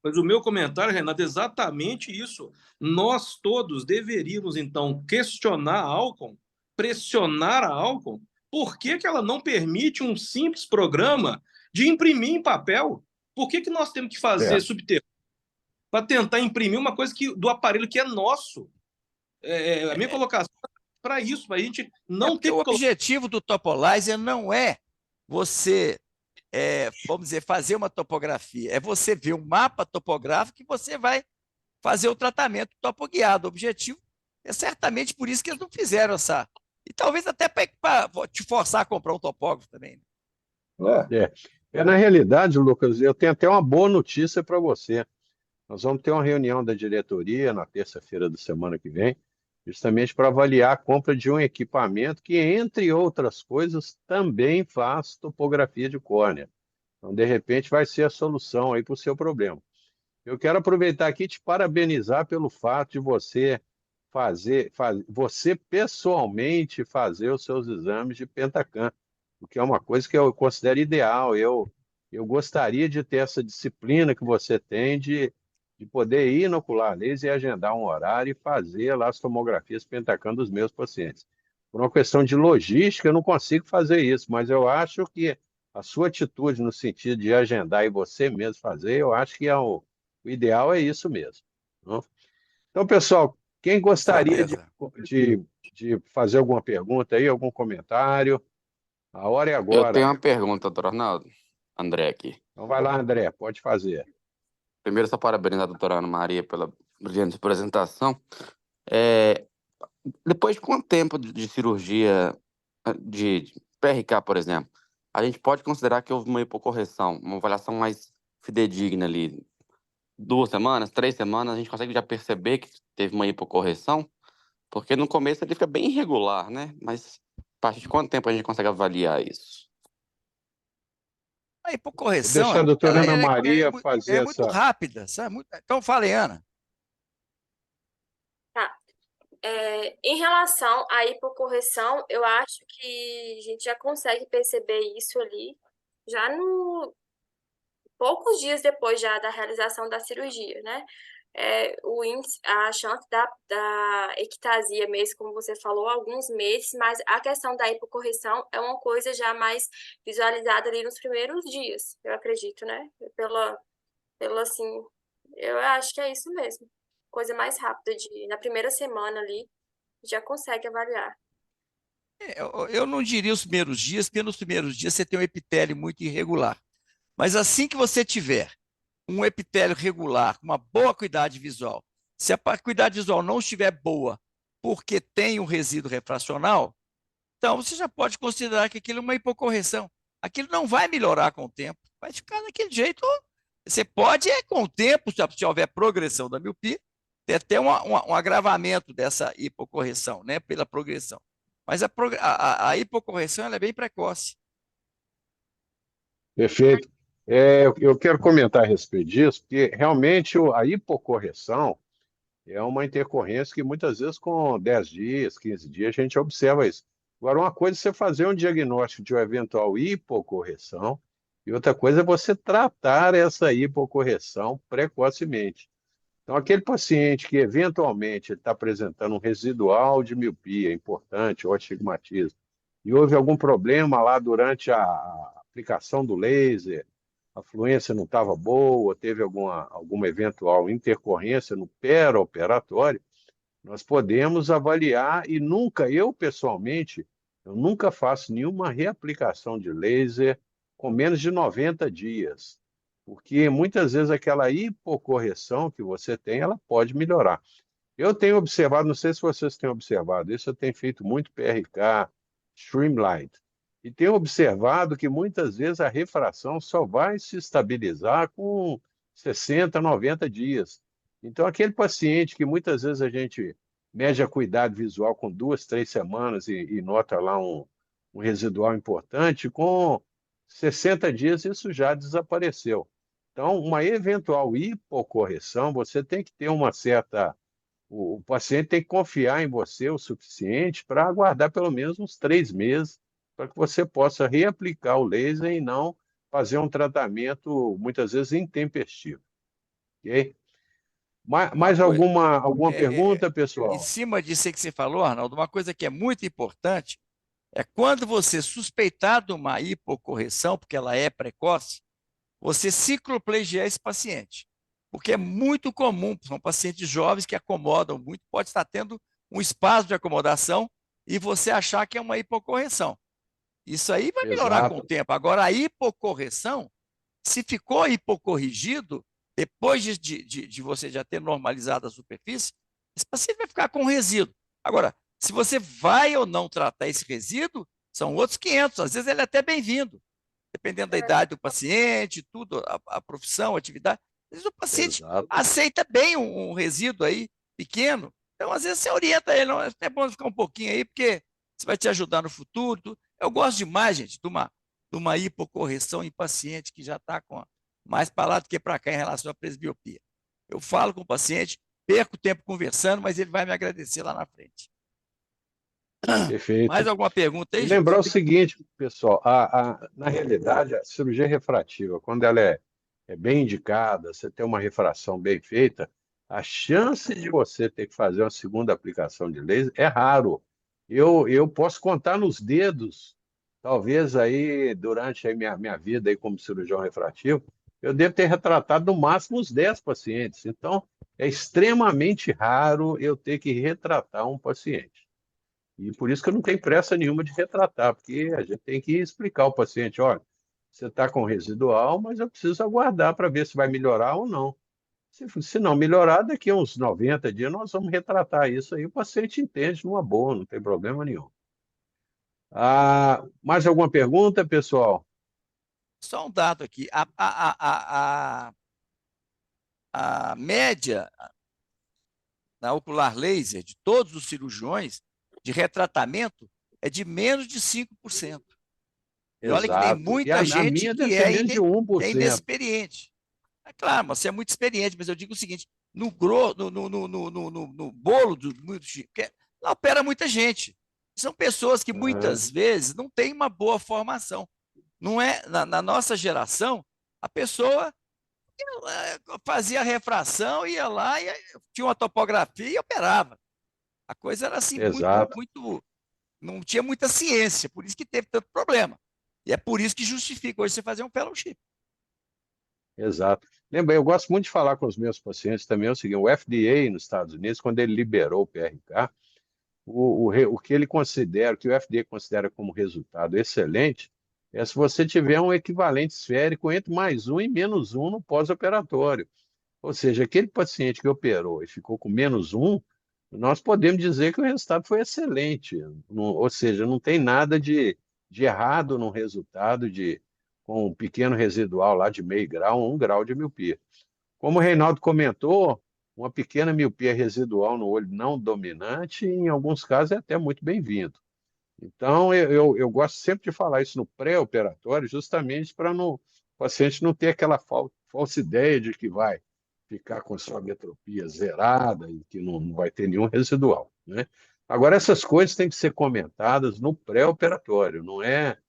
Mas o meu comentário, Renato, é exatamente isso. Nós todos deveríamos, então, questionar a Alcon, pressionar a Alcon, por que ela não permite um simples programa de imprimir em papel? Por que nós temos que fazer subterrâneo? para tentar imprimir uma coisa do aparelho que é nosso. A minha colocação é para isso, para a gente não ter o que colocar. objetivo do Topolizer não é você, vamos dizer, fazer uma topografia, é você ver um mapa topográfico e você vai fazer o tratamento topoguiado. O objetivo é certamente por isso que eles não fizeram essa. E talvez até para te forçar a comprar um topógrafo também. Na realidade, Lucas, eu tenho até uma boa notícia para você. Nós vamos ter uma reunião da diretoria na terça-feira da semana que vem, justamente para avaliar a compra de um equipamento que, entre outras coisas, também faz topografia de córnea. Então, de repente, vai ser a solução aí para o seu problema. Eu quero aproveitar aqui e te parabenizar pelo fato de você você pessoalmente fazer os seus exames de Pentacam, o que é uma coisa que eu considero ideal. Eu gostaria de ter essa disciplina que você tem de poder ir inocular laser e agendar um horário e fazer lá as tomografias Pentacam dos meus pacientes. Por uma questão de logística, eu não consigo fazer isso, mas eu acho que a sua atitude no sentido de agendar e você mesmo fazer, eu acho que o ideal é isso mesmo. Não? Então, pessoal, quem gostaria de fazer alguma pergunta aí, algum comentário? A hora é Eu agora. tenho uma pergunta, doutor Arnaldo. André aqui. Então vai lá, André, pode fazer. Primeiro, só parabenizar a doutora Ana Maria pela brilhante apresentação. Depois de quanto tempo de cirurgia de PRK, por exemplo, a gente pode considerar que houve uma hipocorreção, uma avaliação mais fidedigna ali? 2 semanas, 3 semanas, a gente consegue já perceber que teve uma hipocorreção? Porque no começo ele fica bem irregular, né? Mas a partir de quanto tempo a gente consegue avaliar isso? A hipocorreção, Deixa a doutora Ana Maria é fazer muito essa. rápida, sabe? Então, fale, Ana. Tá. Em relação à hipocorreção, eu acho que a gente já consegue perceber isso ali, já no poucos dias depois já da realização da cirurgia, né? O índice, a chance da ectasia mesmo, como você falou, alguns meses, mas a questão da hipocorreção é uma coisa já mais visualizada ali nos primeiros dias, eu acredito, né? Assim, eu acho que é isso mesmo. Coisa mais rápida, na primeira semana ali, já consegue avaliar. Eu não diria os primeiros dias, porque nos primeiros dias você tem um epitélio muito irregular. Mas assim que você tiver um epitélio regular, com uma boa acuidade visual, se a acuidade visual não estiver boa porque tem um resíduo refracional, então você já pode considerar que aquilo é uma hipocorreção. Aquilo não vai melhorar com o tempo, vai ficar daquele jeito. Você pode, com o tempo, se houver progressão da miopia, ter até um agravamento dessa hipocorreção, né, pela progressão. Mas a hipocorreção ela é bem precoce. Perfeito. Eu quero comentar a respeito disso, porque realmente a hipocorreção é uma intercorrência que muitas vezes com 10 dias, 15 dias, a gente observa isso. Agora, uma coisa é você fazer um diagnóstico de uma eventual hipocorreção, e outra coisa é você tratar essa hipocorreção precocemente. Então, aquele paciente que eventualmente está apresentando um residual de miopia importante ou astigmatismo, e houve algum problema lá durante a aplicação do laser, a fluência não estava boa, teve alguma eventual intercorrência no perioperatório, nós podemos avaliar e eu pessoalmente, eu nunca faço nenhuma reaplicação de laser com menos de 90 dias, porque muitas vezes aquela hipocorreção que você tem, ela pode melhorar. Eu tenho observado, não sei se vocês têm observado isso, eu tenho feito muito PRK, Streamline, e tenho observado que muitas vezes a refração só vai se estabilizar com 60, 90 dias. Então, aquele paciente que muitas vezes a gente mede a acuidade visual com 2, 3 semanas e nota lá um residual importante, com 60 dias isso já desapareceu. Então, uma eventual hipocorreção, você tem que ter uma certa. O paciente tem que confiar em você o suficiente para aguardar pelo menos uns 3 meses para que você possa reaplicar o laser e não fazer um tratamento, muitas vezes, intempestivo. Ok? Mais alguma pergunta, pessoal? Em cima disso que você falou, Arnaldo, uma coisa que é muito importante é quando você suspeitar de uma hipocorreção, porque ela é precoce, você cicloplegiar esse paciente. porque é muito comum, são pacientes jovens que acomodam muito, pode estar tendo um espaço de acomodação e você achar que é uma hipocorreção. Isso aí vai melhorar com o Exato, tempo. Agora, a hipocorreção, se ficou hipocorrigido, depois de você já ter normalizado a superfície, esse paciente vai ficar com resíduo. Agora, se você vai ou não tratar esse resíduo, são outros 500. Às vezes ele é até bem-vindo, dependendo da idade do paciente, tudo, a profissão, a atividade. Às vezes o paciente exato. aceita bem um resíduo aí, pequeno. Então, às vezes, você orienta ele, não, é bom ficar um pouquinho aí, porque isso vai te ajudar no futuro. Tudo. Eu gosto demais, gente, de uma hipocorreção em paciente que já está com mais para lá do que para cá em relação à presbiopia. Eu falo com o paciente, perco tempo conversando, mas ele vai me agradecer lá na frente. Mais Perfeito. alguma pergunta E aí, gente? lembrar o seguinte, pessoal, na realidade, a cirurgia refrativa, quando ela é bem indicada, você tem uma refração bem feita, a chance de você ter que fazer uma segunda aplicação de laser é raro. Eu posso contar nos dedos, talvez aí, durante a minha vida aí como cirurgião refrativo, eu devo ter retratado no máximo uns 10 pacientes. Então, é extremamente raro eu ter que retratar um paciente. E por isso que eu não tenho pressa nenhuma de retratar, porque a gente tem que explicar ao paciente, olha, você está com residual, mas eu preciso aguardar para ver se vai melhorar ou não. Se não melhorar, daqui a uns 90 dias nós vamos retratar isso aí, o paciente entende numa boa, não tem problema nenhum. Mais alguma pergunta, pessoal? Só um dado aqui. A média na ocular laser de todos os cirurgiões de retratamento é de menos de 5%. E olha que tem Exato. E muita a gente minha deve que ser é, menos de que é 1%. inexperiente. É claro, você é muito experiente, mas eu digo o seguinte: no bolo do muito porque lá opera muita gente. São pessoas que Aham, muitas vezes não têm uma boa formação. Não é na nossa geração, a pessoa fazia a refração, ia lá, tinha uma topografia e operava. A coisa era assim, exato, não tinha muita ciência, por isso que teve tanto problema. E é por isso que justifica hoje você fazer um fellowship. exato. Lembra, eu gosto muito de falar com os meus pacientes também, é o seguinte, o FDA nos Estados Unidos, quando ele liberou o PRK, o que ele considera, o que o FDA considera como resultado excelente, é se você tiver um equivalente esférico entre mais 1 e -1 no pós-operatório. Ou seja, aquele paciente que operou e ficou com -1, nós podemos dizer que o resultado foi excelente. Ou seja, não tem nada de errado no resultado com um pequeno residual lá de meio grau, 1 grau de miopia. Como o Reinaldo comentou, uma pequena miopia residual no olho não dominante, em alguns casos, é até muito bem-vindo. Então, eu gosto sempre de falar isso no pré-operatório, justamente para o paciente não ter aquela falsa ideia de que vai ficar com sua metropia zerada e que não vai ter nenhum residual, né? Agora, essas coisas têm que ser comentadas no pré-operatório, não é,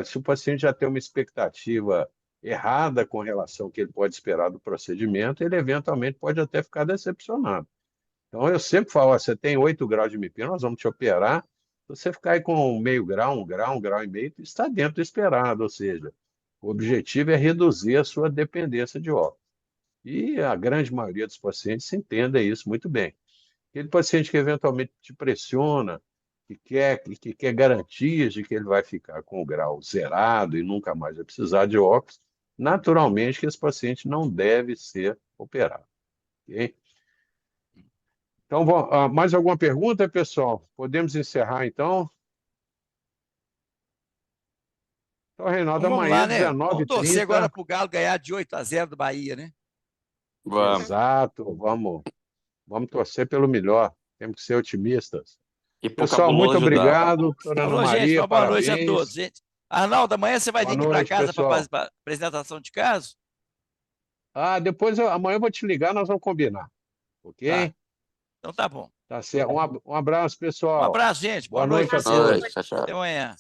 se o paciente já tem uma expectativa errada com relação ao que ele pode esperar do procedimento, ele eventualmente pode até ficar decepcionado. Então, eu sempre falo, ó, você tem 8 graus de miopia, nós vamos te operar. Se você ficar aí com meio grau, 1 grau, 1 grau e meio, está dentro do esperado, ou seja, o objetivo é reduzir a sua dependência de óculos. E a grande maioria dos pacientes entende isso muito bem. Aquele paciente que eventualmente te pressiona, que quer garantias de que ele vai ficar com o grau zerado e nunca mais vai precisar de óculos, naturalmente que esse paciente não deve ser operado. Ok? Então, mais alguma pergunta, pessoal? Podemos encerrar, então? Então, Reinaldo, Então vamos amanhã, lá, né? Vamos torcer agora 19h30. para o Galo ganhar de 8-0 do Bahia, né? Vamos. Exato, vamos torcer pelo melhor. Temos que ser otimistas. E pro Pessoal, muito cabuloso ajudar. obrigado. Dona Ana Falou, gente. Maria, Uma boa noite a todos, parabéns. gente. Arnaldo, amanhã você vai vir Boa aqui para noite, casa para pessoal. fazer a apresentação de caso? Depois, amanhã eu vou te ligar, nós vamos combinar. Tá. Ok? Então tá bom. Tá certo. Um abraço, Um pessoal. abraço, gente. Boa Boa noite noite para a vocês Boa aí. noite. todos. Tchau, tchau. Até amanhã.